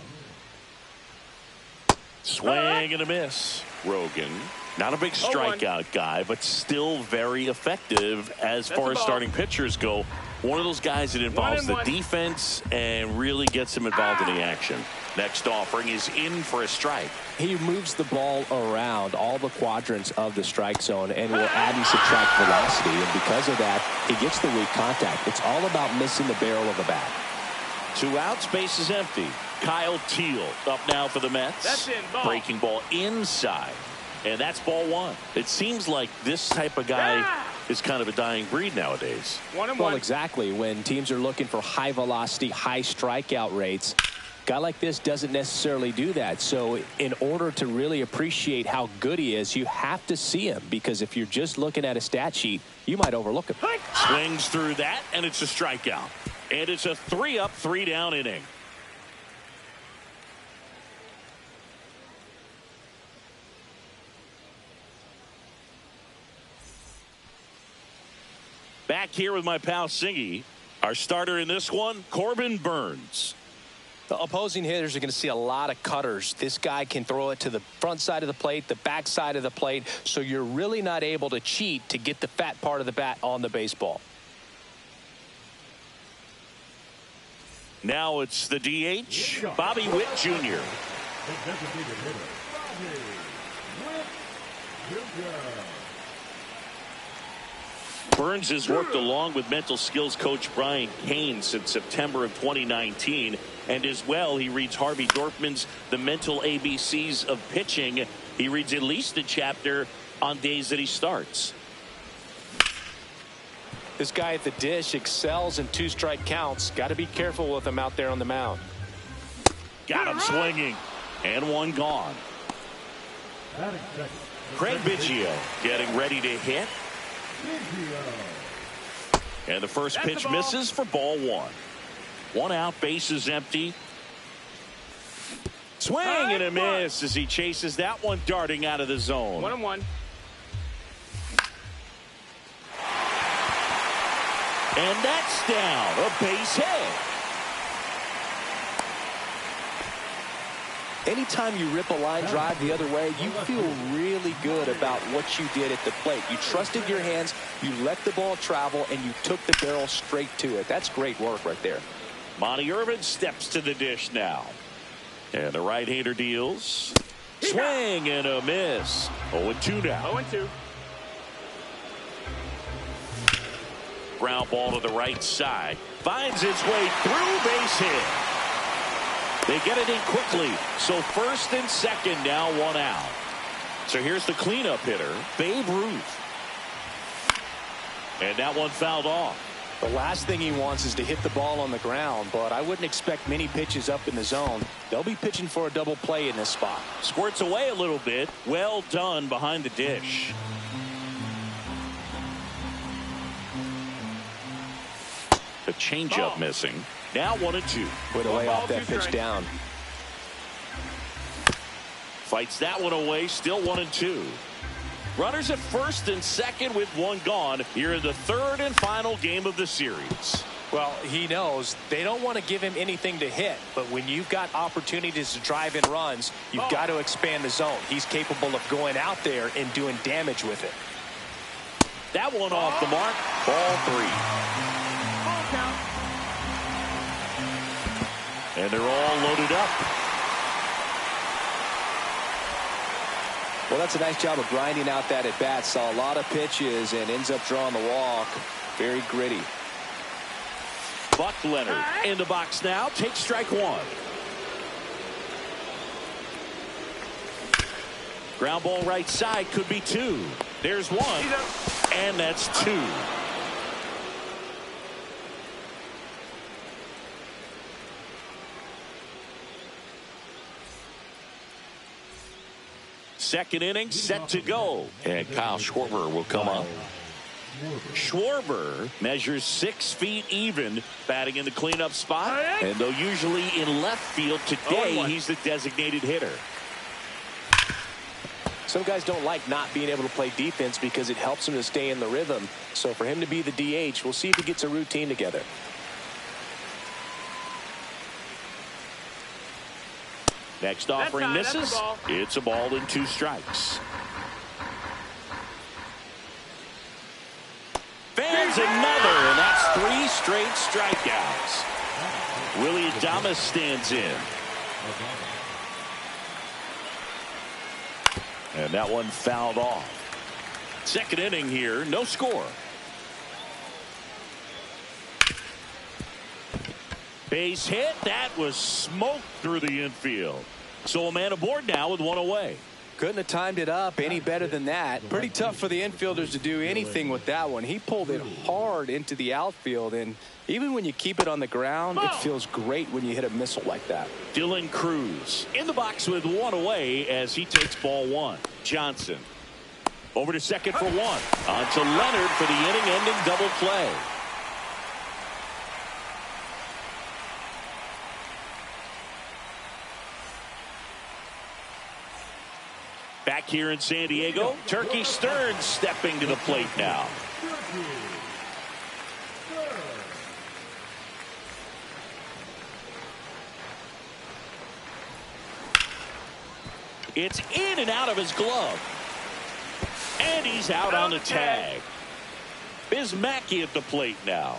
Swing and a miss. Rogan, not a big strikeout guy, but still very effective as far as starting pitchers go. One of those guys that involves the defense and really gets him involved in the action. Next offering is in for a strike. He moves the ball around all the quadrants of the strike zone and will add and subtract velocity. And because of that, he gets the weak contact. It's all about missing the barrel of the bat. 2 outs, base is empty. Kyle Teal up now for the Mets. That's in, ball. Breaking ball inside. And that's ball 1. It seems like this type of guy is kind of a dying breed nowadays. 1-1. Well, exactly. When teams are looking for high velocity, high strikeout rates, a guy like this doesn't necessarily do that. So in order to really appreciate how good he is, you have to see him, because if you're just looking at a stat sheet, you might overlook him. Swings through that, and it's a strikeout. And it's a 3-up, 3-down inning. Back here with my pal Singy. Our starter in this one, Corbin Burns. The opposing hitters are going to see a lot of cutters. This guy can throw it to the front side of the plate, the back side of the plate, so you're really not able to cheat to get the fat part of the bat on the baseball. Now it's the DH, Bobby Witt Jr. The designated hitter, Bobby Witt Jr. Burns has worked along with mental skills coach Brian Kane since September of 2019. And as well, he reads Harvey Dorfman's The Mental ABCs of Pitching. He reads at least a chapter on days that he starts. This guy at the dish excels in 2-strike counts. Got to be careful with him out there on the mound. Got him swinging. And 1 gone. Batting second, Craig Biggio getting ready to hit. And the first pitch misses for ball 1. 1 out, base is empty. Swing and a miss as he chases that one darting out of the zone. 1-1. And that's down, a base hit. Anytime you rip a line drive the other way, you feel really good about what you did at the plate. You trusted your hands, you let the ball travel, and you took the barrel straight to it. That's great work right there. Monty Irvin steps to the dish now. And the right-hander deals. Swing and a miss. 0-2 now. 0-2. Ground ball to the right side. Finds its way through, base hit. They get it in quickly. So first and second now, 1 out. So here's the cleanup hitter, Babe Ruth. And that one fouled off. The last thing he wants is to hit the ball on the ground, but I wouldn't expect many pitches up in the zone. They'll be pitching for a double play in this spot. Squirts away a little bit. Well done behind the dish. The changeup missing. Now 1-2. Way to lay off that pitch down. Fights that one away. Still 1-2. Runners at first and second with one gone here in the third and final game of the series. Well, he knows they don't want to give him anything to hit, but when you've got opportunities to drive in runs, you've got to expand the zone. He's capable of going out there and doing damage with it. That one off the mark. Ball 3. And they're all loaded up. Well, that's a nice job of grinding out that at bat. Saw a lot of pitches and ends up drawing the walk. Very gritty. Buck Leonard in the box now. Takes strike one. Ground ball right side. Could be two. There's one. And that's two. Second inning set to go. And Kyle Schwarber will come up. Schwarber measures 6 feet even, batting in the cleanup spot. And though usually in left field, today he's the designated hitter. Some guys don't like not being able to play defense because it helps them to stay in the rhythm. So for him to be the DH, we'll see if he gets a routine together. Next offering misses. It's a ball and 2 strikes. Fans another, and that's 3 straight strikeouts. Willie Adames stands in. And that one fouled off. Second inning here, no score. Base hit. That was smoked through the infield. So a man aboard now with one away. Couldn't have timed it up any better than that. Pretty tough for the infielders to do anything with that one. He pulled it hard into the outfield, and even when you keep it on the ground, it feels great when you hit a missile like that. Dylan Cruz in the box with one away as he takes ball 1. Johnson over to second for 1. On to Leonard for the inning-ending double play. Back here in San Diego, Turkey Stearns stepping to the plate now. It's in and out of his glove. And he's out on the tag. Bismacki at the plate now.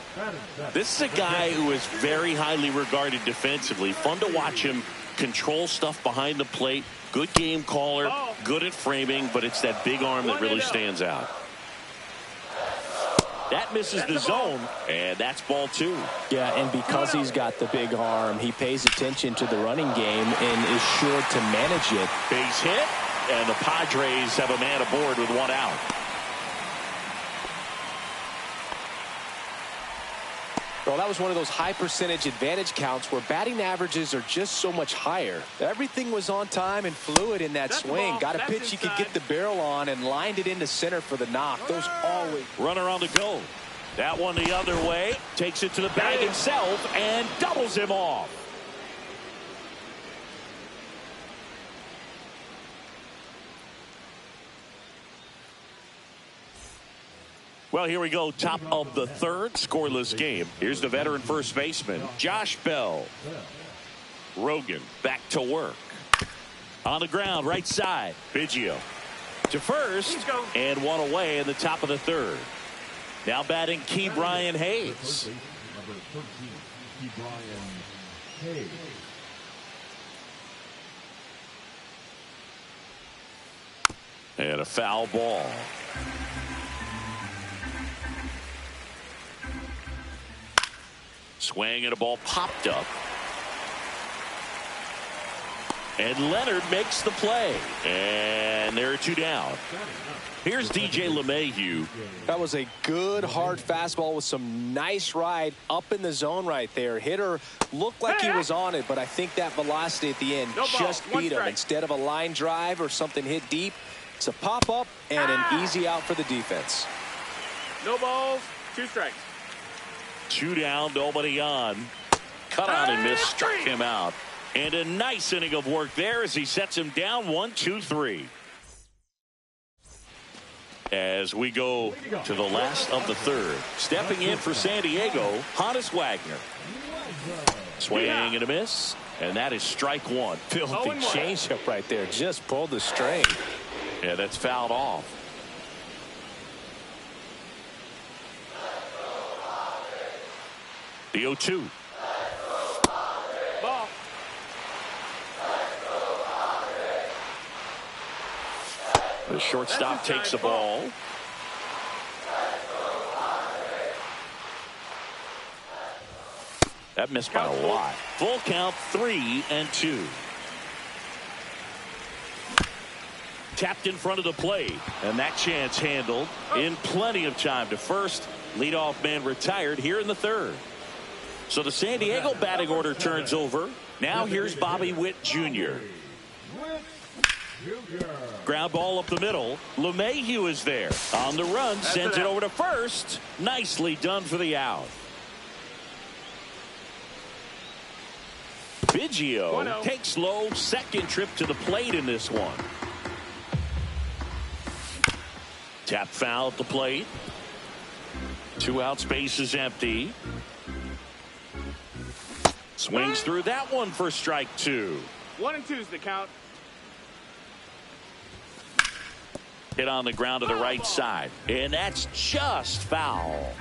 This is a guy who is very highly regarded defensively. Fun to watch him control stuff behind the plate. Good game caller, good at framing, but it's that big arm that really stands out. That misses the zone, and that's ball 2. Yeah, and because he's got the big arm, he pays attention to the running game and is sure to manage it. Base hit, and the Padres have a man aboard with 1 out. Well, that was one of those high percentage advantage counts where batting averages are just so much higher. Everything was on time and fluid in that swing. Got a pitch he could get the barrel on and lined it into center for the knock. Those always. Runner on the go. That one the other way. Takes it to the bag himself and doubles him off. Well, here we go. Top of the third, scoreless game. Here's the veteran first baseman, Josh Bell. Rogan back to work. On the ground, right side. Biggio to first, and 1 away in the top of the third. Now batting Key Brian Hayes. Number 13, Key Brian Hayes. And a foul ball. Swing and a ball popped up. And Leonard makes the play. And there are 2 down. Here's DJ LeMahieu. That was a good hard fastball with some nice ride up in the zone right there. Hitter looked like he was on it, but I think that velocity at the end just beat him. Instead of a line drive or something hit deep, it's a pop up and an easy out for the defense. No balls, 2 strikes. 2 down, nobody on. cut on and miss, struck him out. And a nice inning of work there as he sets him down 1-2-3. As we go to the last of the third, stepping in for San Diego, Honus Wagner. Swing and a miss, and that is strike one. Filthy changeup right there. Just pulled the string. Yeah, that's fouled off. The 0-2. Ball. The shortstop takes the ball. That missed by a lot. Full count, 3-2. Tapped in front of the plate, and that chance handled in plenty of time to first. Leadoff man retired here in the third. So the San Diego batting order turns over. Now here's Bobby Witt Jr. Ground ball up the middle. LeMahieu is there. On the run, sends it over to first. Nicely done for the out. Biggio takes low, second trip to the plate in this one. Tap foul at the plate. 2 out, space is empty. Swings through that one for strike 2. 1-2 is the count. Hit on the ground to the right side, and that's just foul.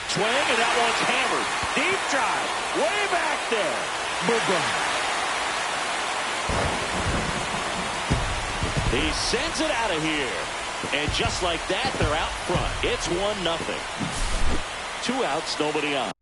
Swing, and that one's hammered. Deep drive, way back there. He sends it out of here, and just like that, they're out front. It's 1-0. 2 outs, nobody on.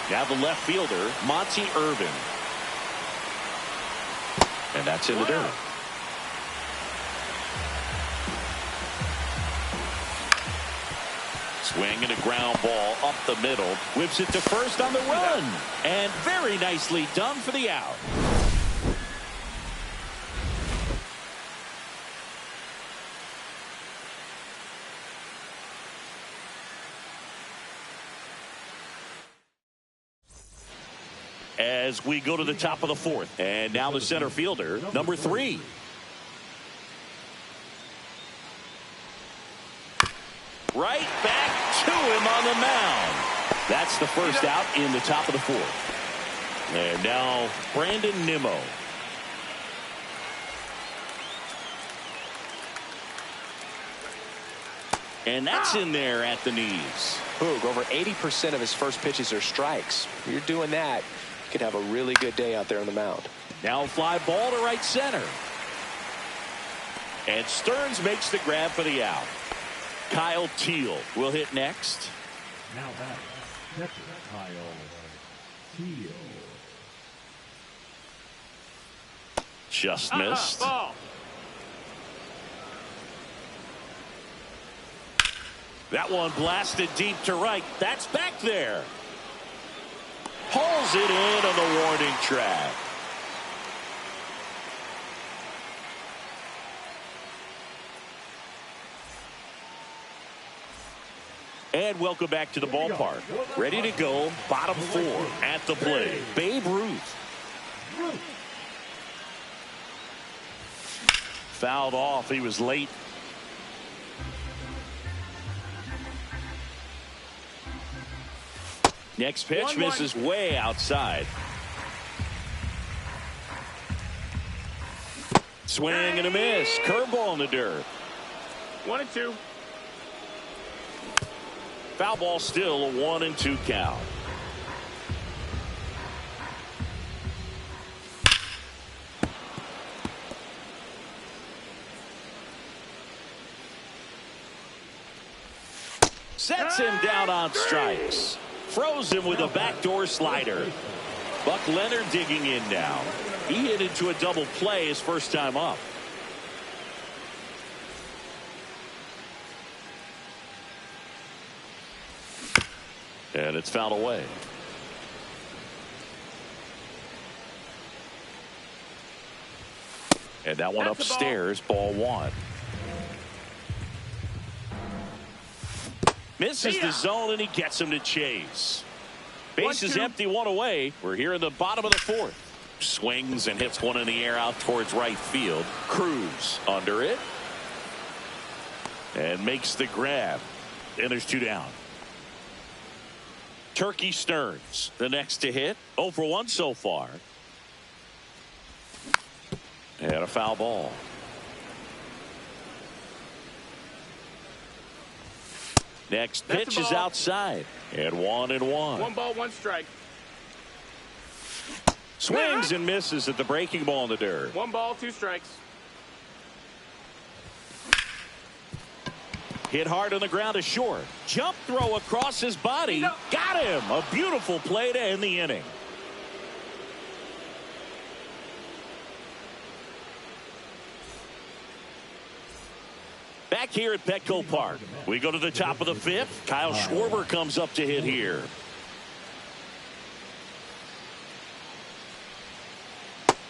Now the left fielder, Monty Irvin. And that's in the dirt. Swing and a ground ball up the middle. Whips it to first on the run. And very nicely done for the out. As we go to the top of the fourth. And now the center fielder, number 3. Right back to him on the mound. That's the first out in the top of the fourth. And now Brandon Nimmo. And that's in there at the knees. Hoog, over 80% of his first pitches are strikes. If you're doing that, you could have a really good day out there on the mound. Now a fly ball to right center. And Stearns makes the grab for the out. Kyle Teal will hit next. Now back, catcher Kyle Teal. Just missed. Ball. That one blasted deep to right. That's back there. Pulls it in on the warning track. And welcome back to the ballpark. Ready to go, bottom 4 at the plate. Babe Ruth. Fouled off. He was late. Next pitch misses way outside. Swing and a miss. Curveball in the dirt. 1-2. Foul ball, still a 1-2 count. Sets him down on strikes. Froze him with a backdoor slider. Buck Leonard digging in now. He hit into a double play his first time up. And it's fouled away. And that one upstairs, ball one. Misses the zone, and he gets him to chase. Base is empty, one away. We're here in the bottom of the fourth. Swings and hits one in the air out towards right field. Cruz under it. And makes the grab. And there's two down. Turkey Stearns, the next to hit. 0 for 1 so far. And a foul ball. Next pitch is outside. And 1-1. 1 ball, 1 strike. Swings and misses at the breaking ball in the dirt. 1 ball, 2 strikes. Hit hard on the ground to short. Jump throw across his body. Got him. A beautiful play to end the inning. Back here at Petco Park, we go to the top of the 5th. Kyle Schwarber comes up to hit here.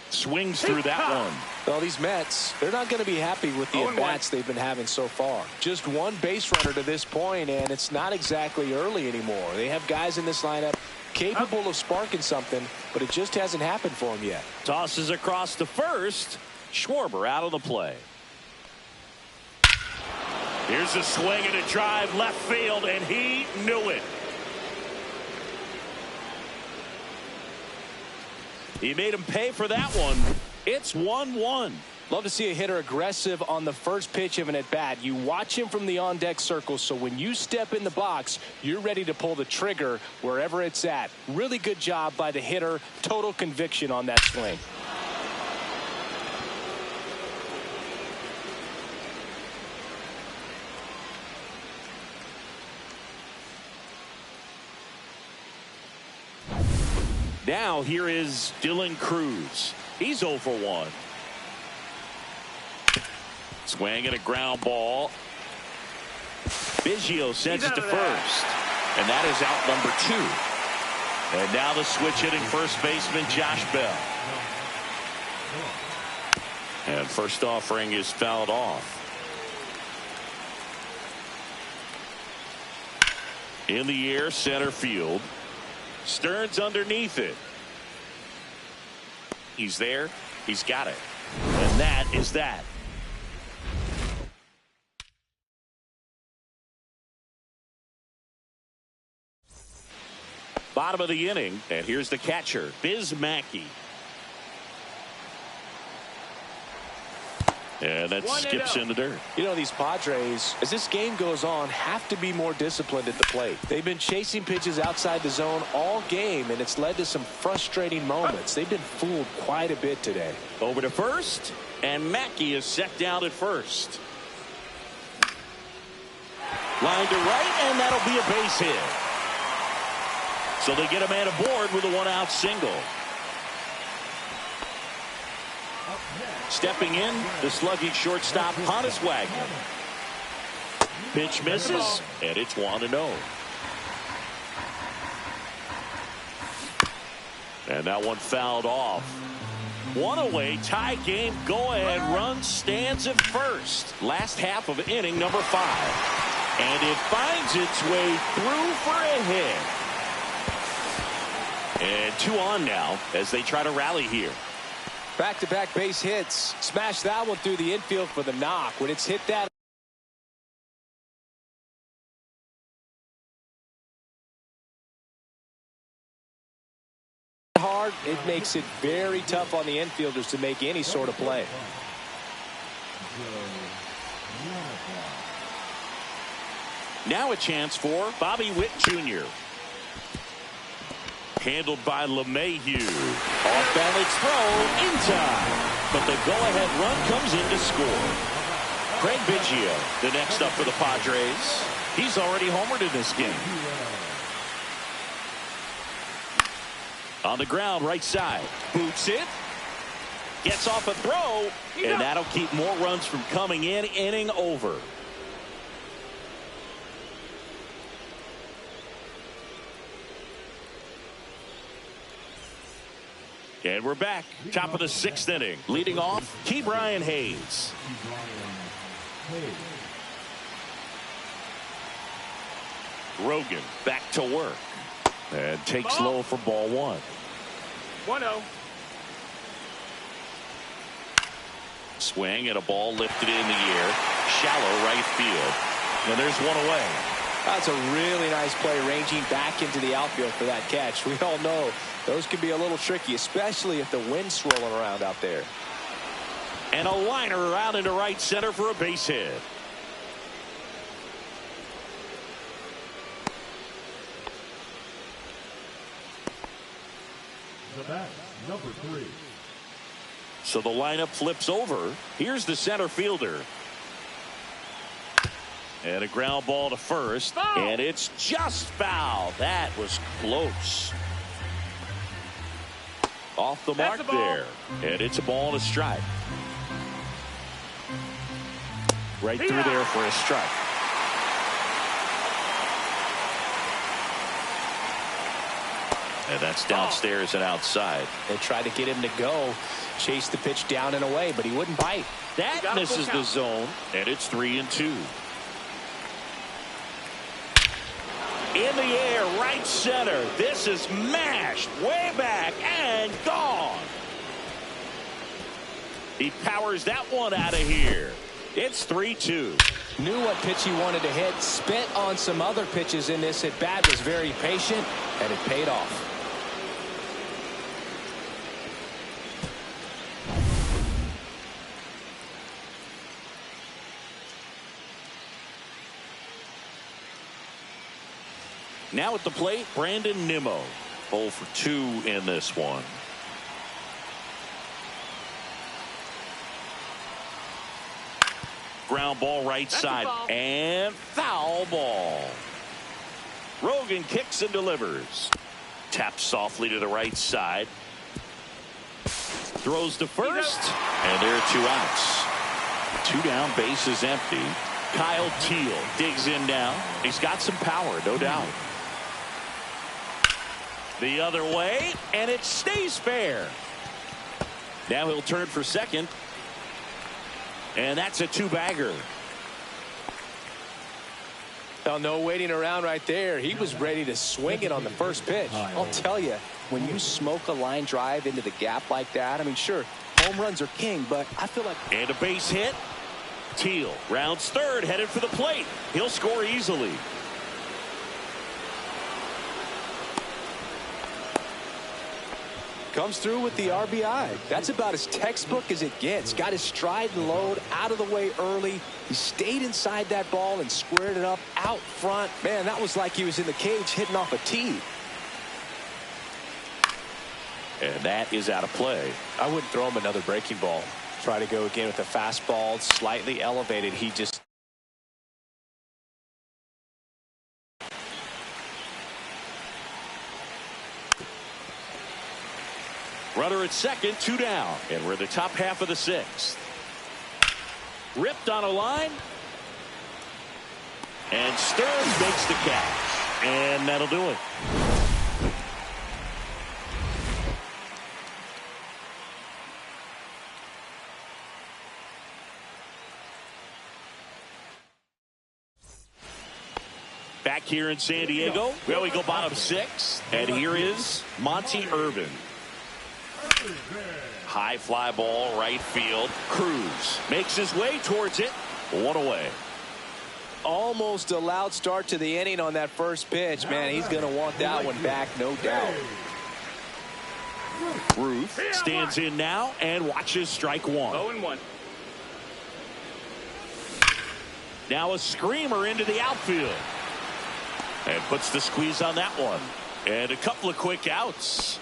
Swings through that one. Well, these Mets, they're not going to be happy with the at-bats they've been having so far. Just one base runner to this point, and it's not exactly early anymore. They have guys in this lineup capable of sparking something, but it just hasn't happened for them yet. Tosses across to first. Schwarber out of the play. Here's a swing and a drive left field, and he knew it. He made him pay for that one. It's 1-1. Love to see a hitter aggressive on the first pitch of an at-bat. You watch him from the on-deck circle, so when you step in the box, you're ready to pull the trigger wherever it's at. Really good job by the hitter. Total conviction on that swing. Now here is Dylan Cruz. He's 0 for 1. Swing and a ground ball. Biggio sends it to first. And that is out number 2. And now the switch hitting first baseman Josh Bell. And first offering is fouled off. In the air, center field. Stearns underneath it. He's there. He's got it. And that is that. Bottom of the inning. And here's the catcher, Biz Mackey. And that skips in the dirt. You know, these Padres, as this game goes on, have to be more disciplined at the plate. They've been chasing pitches outside the zone all game, and it's led to some frustrating moments. They've been fooled quite a bit today. Over to first, and Mackey is set down at first. Line to right, and that'll be a base hit. So they get a man aboard with a 1-out single. Stepping in, the sluggish shortstop, Honus Wagner. Pitch misses, and it's 1-0. And that one fouled off. One away, tie game, go-ahead run stands at first. Last half of inning number 5. And it finds its way through for a hit. And 2 on now as they try to rally here. Back-to-back base hits. Smash that one through the infield for the knock. When it's hit that it makes it very tough on the infielders to make any sort of play. Now a chance for Bobby Witt Jr. Handled by LeMahieu. Off-balance throw in time. But the go-ahead run comes in to score. Craig Biggio, the next up for the Padres. He's already homered in this game. On the ground, right side. Boots it. Gets off a throw. And that'll keep more runs from coming in. Inning over. And we're back. Top of the 6th inning. Leading off, Ke'Bryan Hayes. Rogan back to work. And takes low for ball 1. 1-0. Swing and a ball lifted in the air. Shallow right field. And there's one away. That's a really nice play, ranging back into the outfield for that catch. We all know those can be a little tricky, especially if the wind's swirling around out there. And a liner around into right center for a base hit. The bat, number 3. So the lineup flips over. Here's the center fielder. And a ground ball to first. Foul. And it's just foul. That was close. Off the mark there. And it's a ball and a strike. Right through there for a strike. And that's downstairs and outside. They tried to get him to go, chase the pitch down and away, but he wouldn't bite. That misses the zone. And it's 3-2. In the air, right center. This is mashed way back and gone. He powers that one out of here. It's 3-2. Knew what pitch he wanted to hit. Spent on some other pitches in this at bat. Was very patient, and it paid off. Now at the plate, Brandon Nimmo. 0 for 2 in this one. Ground ball right side. And foul ball. Rogan kicks and delivers. Taps softly to the right side. Throws to first. And there are 2 outs. 2 down, base is empty. Kyle Teal digs in now. He's got some power, no doubt. The other way, and it stays fair. Now he'll turn for second. And that's a 2-bagger. Well, no waiting around right there. He was ready to swing it on the first pitch. I'll tell you, when you smoke a line drive into the gap like that, I mean, sure, home runs are king, but I feel like... And a base hit. Teal rounds third, headed for the plate. He'll score easily. Comes through with the RBI. That's about as textbook as it gets. Got his stride and load out of the way early. He stayed inside that ball and squared it up out front. Man, that was like he was in the cage hitting off a tee. And that is out of play. I wouldn't throw him another breaking ball. Try to go again with a fastball, slightly elevated. He just... Runner at second, 2 down. And we're in the top half of the 6th. Ripped on a line. And Stearns makes the catch. And that'll do it. Back here in San Diego, well, we go bottom 6. And here is Monty Irvin. High fly ball, right field. Cruz makes his way towards it. 1 away. Almost a loud start to the inning on that first pitch. Man, he's going to want that one back, no doubt. Ruth stands in now and watches strike one. 0-1. Now a screamer into the outfield. And puts the squeeze on that one. And a couple of quick outs.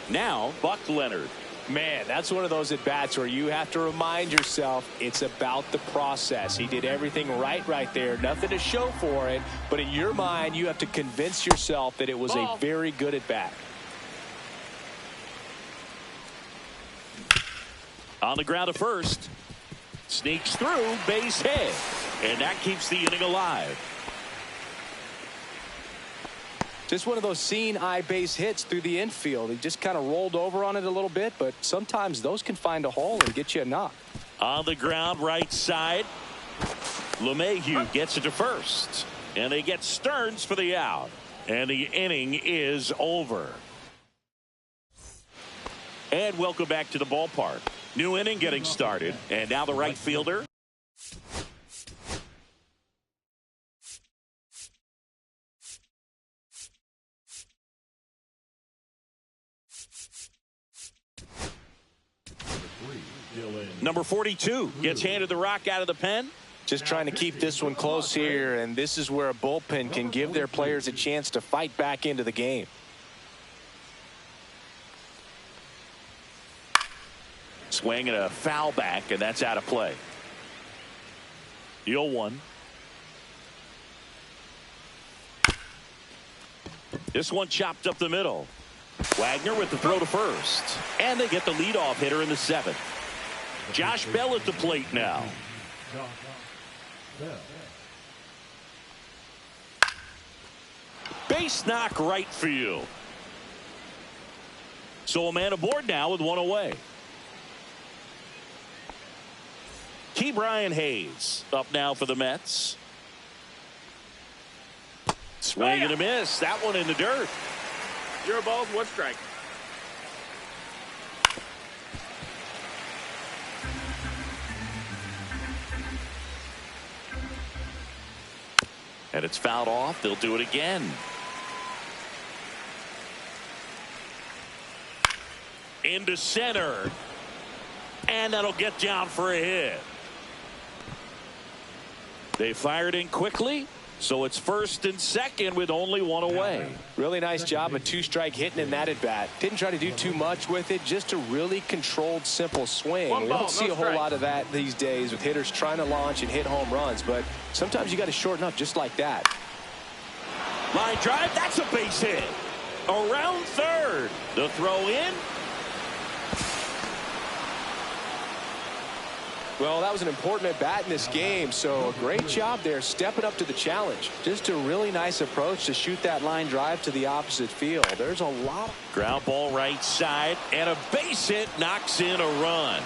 Now Buck Leonard. Man, that's one of those at-bats where you have to remind yourself it's about the process. He did everything right there. Nothing to show for it. But in your mind, you have to convince yourself that it was a very good at-bat. On the ground to first. Sneaks through, base hit. And that keeps the inning alive. Just one of those seeing eye base hits through the infield. He just kind of rolled over on it a little bit, but sometimes those can find a hole and get you a knock. On the ground, right side. LeMahieu gets it to first. And they get Stearns for the out. And the inning is over. And welcome back to the ballpark. New inning getting started. And now the right fielder. Number 42 gets handed the rock out of the pen. Just trying to keep this one close here, and this is where a bullpen can give their players a chance to fight back into the game. Swing and a foul back, and that's out of play. The 0-1. This one chopped up the middle. Wagner with the throw to first. And they get the leadoff hitter in the 7th. Josh Bell at the plate now. Base knock right field. So a man aboard now with one away. Brian Hayes up now for the Mets. Swing and a miss. That one in the dirt. 0 balls, 1 strike. And it's fouled off. They'll do it again. Into center. And that'll get down for a hit. They fired in quickly. So it's first and second with only one away. Really nice job of 2-strike hitting in that at bat. Didn't try to do too much with it. Just a really controlled, simple swing. We don't see a whole lot of that these days with hitters trying to launch and hit home runs. But sometimes you got to shorten up just like that. Line drive. That's a base hit. Around third. The throw in. Well, that was an important at-bat in this game, so a great job there stepping up to the challenge. Just a really nice approach to shoot that line drive to the opposite field. There's a lot. Ground ball right side, and a base hit knocks in a run.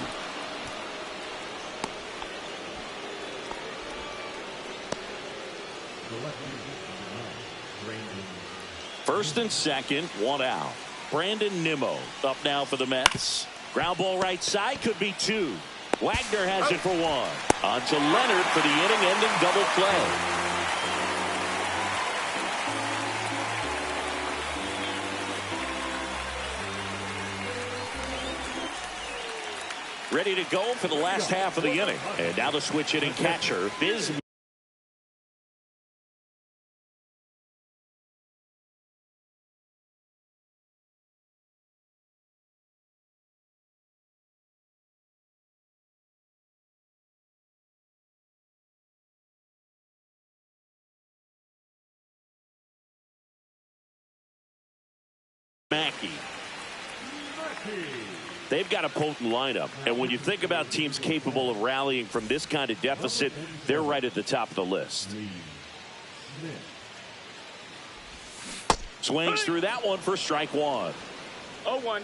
First and second, one out. Brandon Nimmo up now for the Mets. Ground ball right side, could be 2. Wagner has it for 1. On to Leonard for the inning-ending double play. Ready to go for the last half of the inning. And now the switch hitting catcher, Biz. They've got a potent lineup, and when you think about teams capable of rallying from this kind of deficit, they're right at the top of the list. Swings through that one for strike 1. 0-1.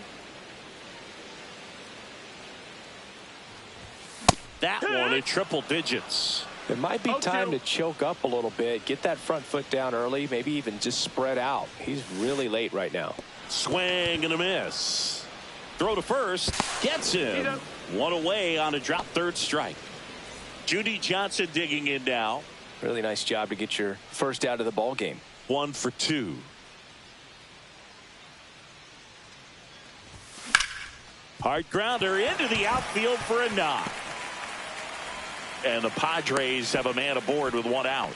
That one in triple digits. It might be time to choke up a little bit, get that front foot down early, maybe even just spread out. He's really late right now. Swing and a miss. Throw to first. Gets him. One away on a drop third strike. Judy Johnson digging in now. Really nice job to get your first out of the ball game. 1 for 2. Hard grounder into the outfield for a knock. And the Padres have a man aboard with one out.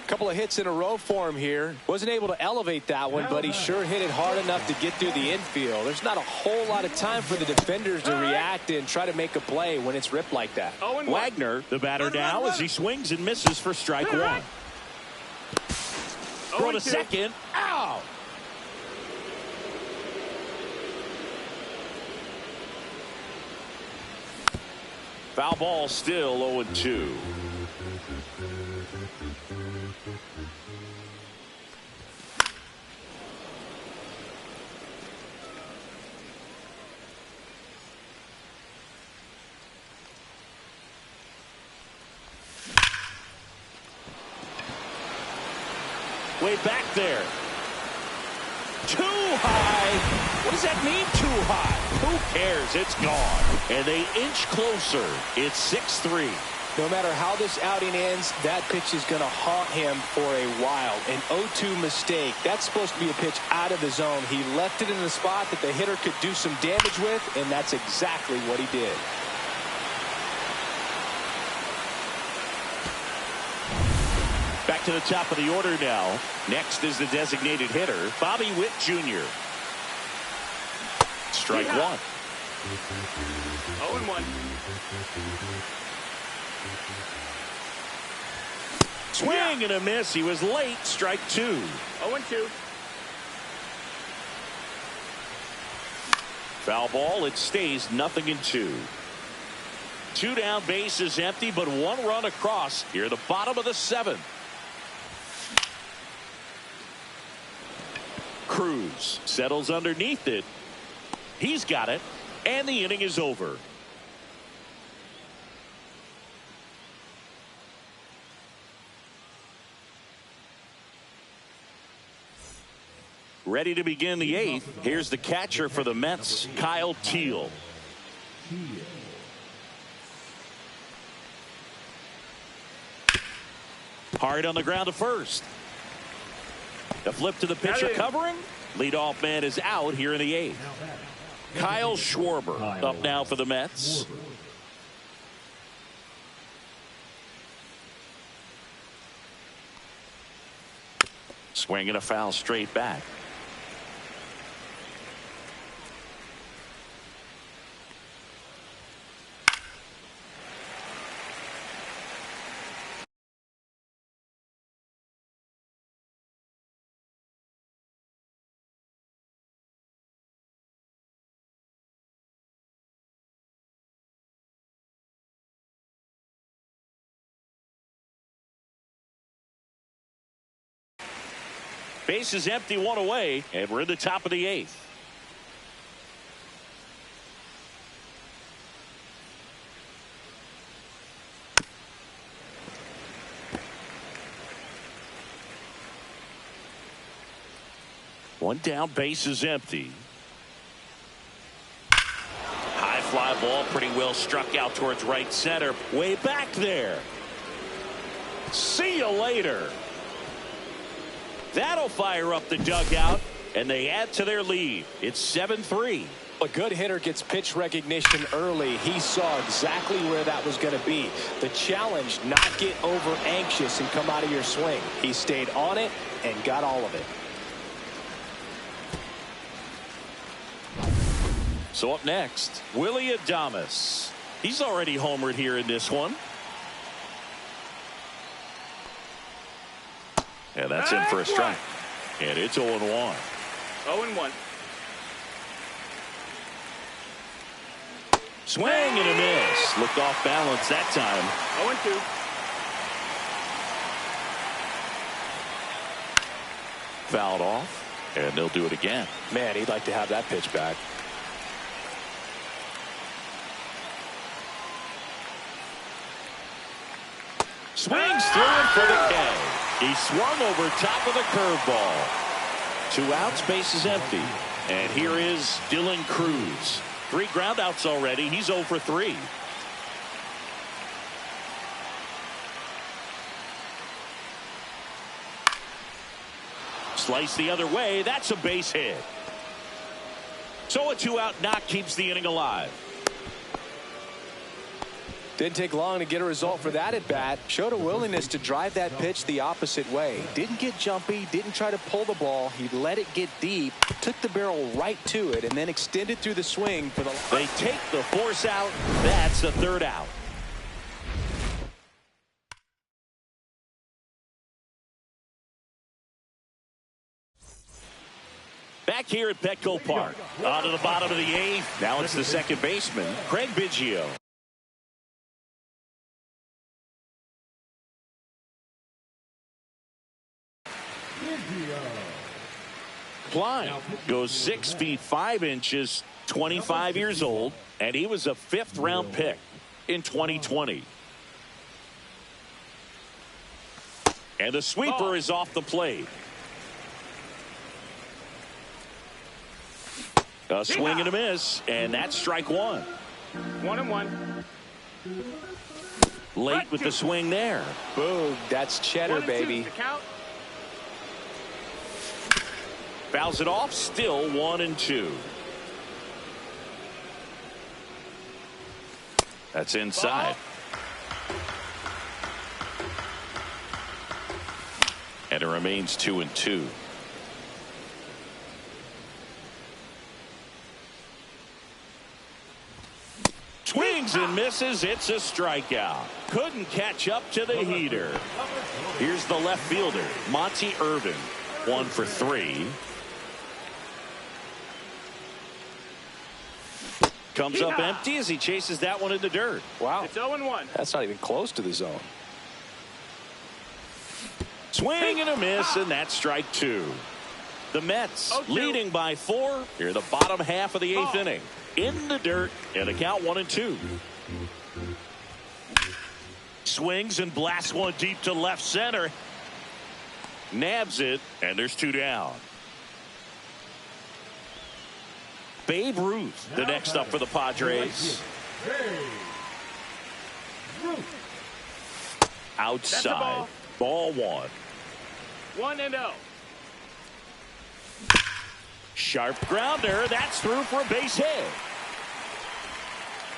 Couple of hits in a row for him here. Wasn't able to elevate that one, but he sure hit it hard enough to get through the infield. There's not a whole lot of time for the defenders to react and try to make a play when it's ripped like that. Wagner, the batter now, as he swings and misses for strike one. Throw to second. Out. Foul ball, still 0-2. Way back there. Too high. What does that mean, too high? Who cares? It's gone. And they inch closer. It's 6-3. No matter how this outing ends, that pitch is going to haunt him for a while. An 0-2 mistake. That's supposed to be a pitch out of the zone. He left it in the spot that the hitter could do some damage with, and that's exactly what he did. Back to the top of the order now. Next is the designated hitter, Bobby Witt Jr. Strike one. 0-1. Swing and a miss. He was late. Strike two. 0-2. Foul ball. It stays 0-2. Two down, base is empty, but one run across here, the bottom of the seventh. Cruz settles underneath it. He's got it, and the inning is over. Ready to begin the eighth. Here's the catcher for the Mets, Kyle Teal. Hard on the ground to first. A flip to the pitcher covering. Leadoff man is out here in the eighth. Kyle Schwarber up now for the Mets. Swinging a foul straight back. Base is empty, one away, and we're in the top of the eighth. One down, base is empty. High fly ball, pretty well struck out towards right center. Way back there. See you later. That'll fire up the dugout, and they add to their lead. It's 7-3. A good hitter gets pitch recognition early. He saw exactly where that was going to be. The challenge, not get over anxious and come out of your swing. He stayed on it and got all of it. So up next, Willie Adames. He's already homered here in this one. And that's in for a strike. And it's 0-1. 0-1. Swing and a miss. Looked off balance that time. 0-2. Fouled off. And they'll do it again. Man, he'd like to have that pitch back. Swings through it for the K. He swung over top of the curveball. 2 outs, base is empty. And here is Dylan Cruz. 3 groundouts already. He's 0 for 3. Slice the other way. That's a base hit. So a 2-out knock keeps the inning alive. Didn't take long to get a result for that at bat. Showed a willingness to drive that pitch the opposite way. Didn't get jumpy, didn't try to pull the ball. He let it get deep, took the barrel right to it, and then extended through the swing for the... They take the force out. That's the 3rd out. Back here at Petco Park. On to the bottom of the 8th. Now it's the second baseman, Craig Biggio. Klein goes 6 feet 5 inches, 25 years old, and he was a 5th round pick in 2020. And the sweeper is off the plate. A swing and a miss, and that's strike 1. 1-1. Late with the swing there. Boom, that's cheddar, baby. Fouls it off, still 1-2. That's inside. And it remains 2-2. Swings and misses. It's a strikeout. Couldn't catch up to the heater. Here's the left fielder, Monty Irvin. 1 for 3. Comes up empty as he chases that one in the dirt. Wow. It's 0-1. That's not even close to the zone. Swing and a miss, and that's strike 2. The Mets leading by 4 here the bottom half of the 8th inning. In the dirt, and a count 1-2. Swings and blasts one deep to left center. Nabs it, and there's 2 down. Babe Ruth, the next up for the Padres. Outside, ball 1. 1-0. Sharp grounder, that's through for a base hit.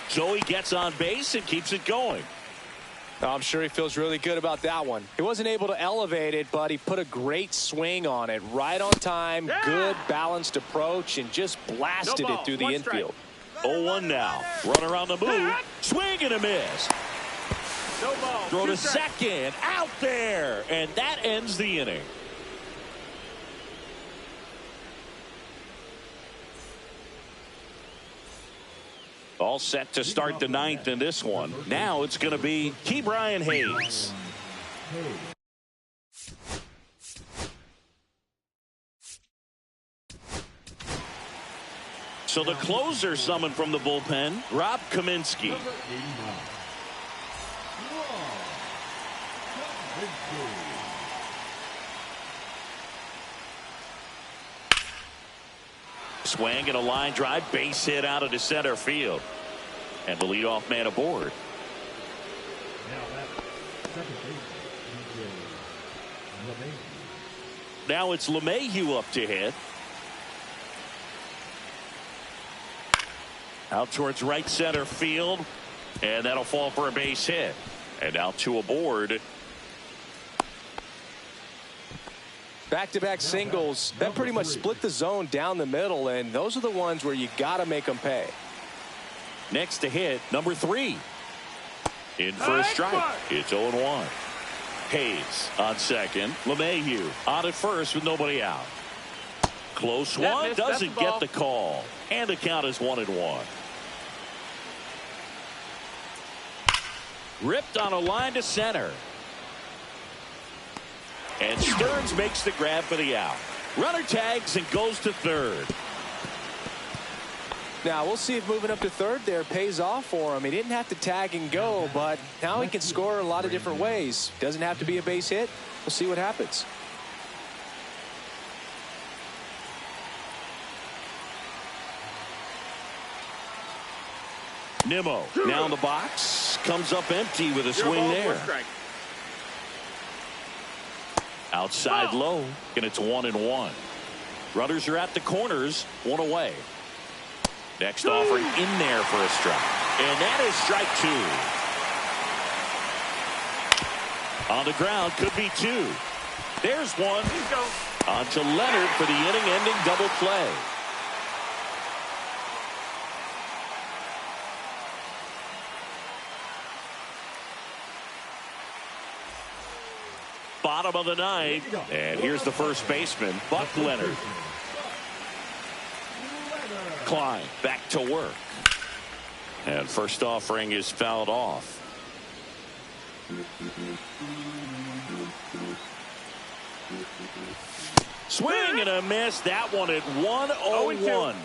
So he gets on base and keeps it going. I'm sure he feels really good about that one. He wasn't able to elevate it, but he put a great swing on it. Right on time, good balanced approach, and just blasted it through the infield. 0-1 now. Runner on the move. Swing and a miss. No ball. Throw to second. Out there. And that ends the inning. All set to start the 9th in this one. Now it's going to be Ke'Bryan Hayes. So the closer summoned from the bullpen, Rob Kaminsky. Swing and a line drive, base hit out into center field. And the leadoff man aboard. Now it's LeMahieu up to hit. Out towards right center field. And that'll fall for a base hit. And now 2 aboard. Back-to-back singles. That pretty much split the zone down the middle, and those are the ones where you got to make them pay. Next to hit, number 3. In for a strike. It's 0-1. Hayes on second. LeMahieu on at first with nobody out. Close one. Doesn't get the call. And the count is 1-1. Ripped on a line to center. And Stearns makes the grab for the out. Runner tags and goes to third. Now we'll see if moving up to third there pays off for him. He didn't have to tag and go, but now he can score a lot of different ways. Doesn't have to be a base hit. We'll see what happens. Nimmo now in the box. Comes up empty with a swing there. Outside low, and it's 1-1. Runners are at the corners, 1 away. Next offering in there for a strike. And that is strike 2. On the ground, could be 2. There's one. On to Leonard for the inning-ending double play. Bottom of the ninth, and here's the first baseman, Buck Leonard. Klein back to work. And first offering is fouled off. Swing and a miss. That one at 1-0-1.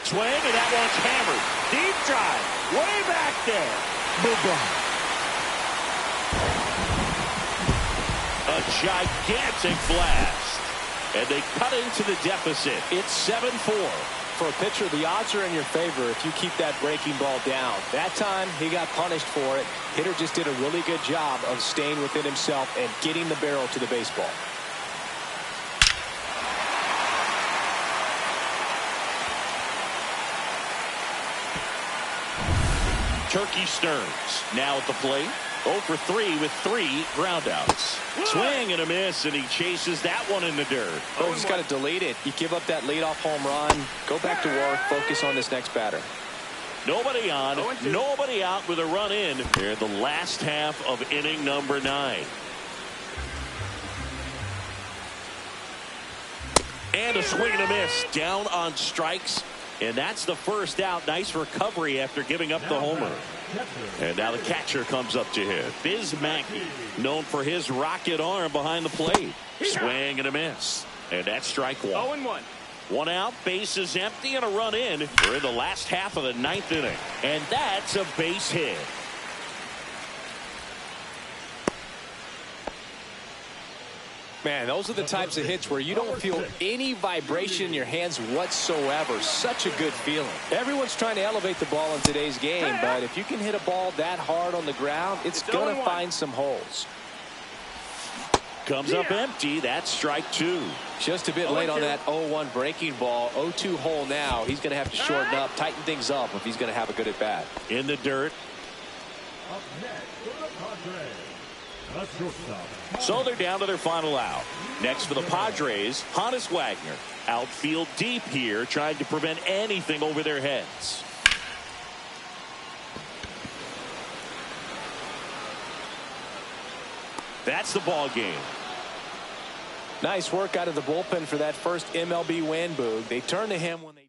Swing, and that one's hammered. Deep drive. Way back there. Boom. A gigantic blast. And they cut into the deficit. It's 7-4. For a pitcher, the odds are in your favor if you keep that breaking ball down. That time, he got punished for it. Hitter just did a really good job of staying within himself and getting the barrel to the baseball. Turkey Stearns now at the plate. 0 for 3 with 3 groundouts. Swing and a miss, and he chases that one in the dirt. Oh, he's got to delete it. You give up that leadoff home run. Go back to work. Focus on this next batter. Nobody on, nobody out with a run in. Here in the last half of inning number 9. And a swing and a miss. Down on strikes. And that's the first out. Nice recovery after giving up the homer. And now the catcher comes up to hit. Biz Mackey, known for his rocket arm behind the plate. Swing and a miss. And that's strike 1. 0-1. 1 out, bases empty, and a run in. We're in the last half of the 9th inning. And that's a base hit. Man, those are the types of hits where you don't feel any vibration in your hands whatsoever. Such a good feeling. Everyone's trying to elevate the ball in today's game, but if you can hit a ball that hard on the ground, it's going to find some holes. Comes up empty. That's strike 2. Just a bit late on that 0-1 breaking ball. 0-2 hole now. He's going to have to shorten up, tighten things up if he's going to have a good at bat. In the dirt. Up next for the Padres, the shortstop. So they're down to their final out. Next for the Padres, Honus Wagner. Outfield deep here, trying to prevent anything over their heads. That's the ball game. Nice work out of the bullpen for that first MLB win, Boog. They turn to him when they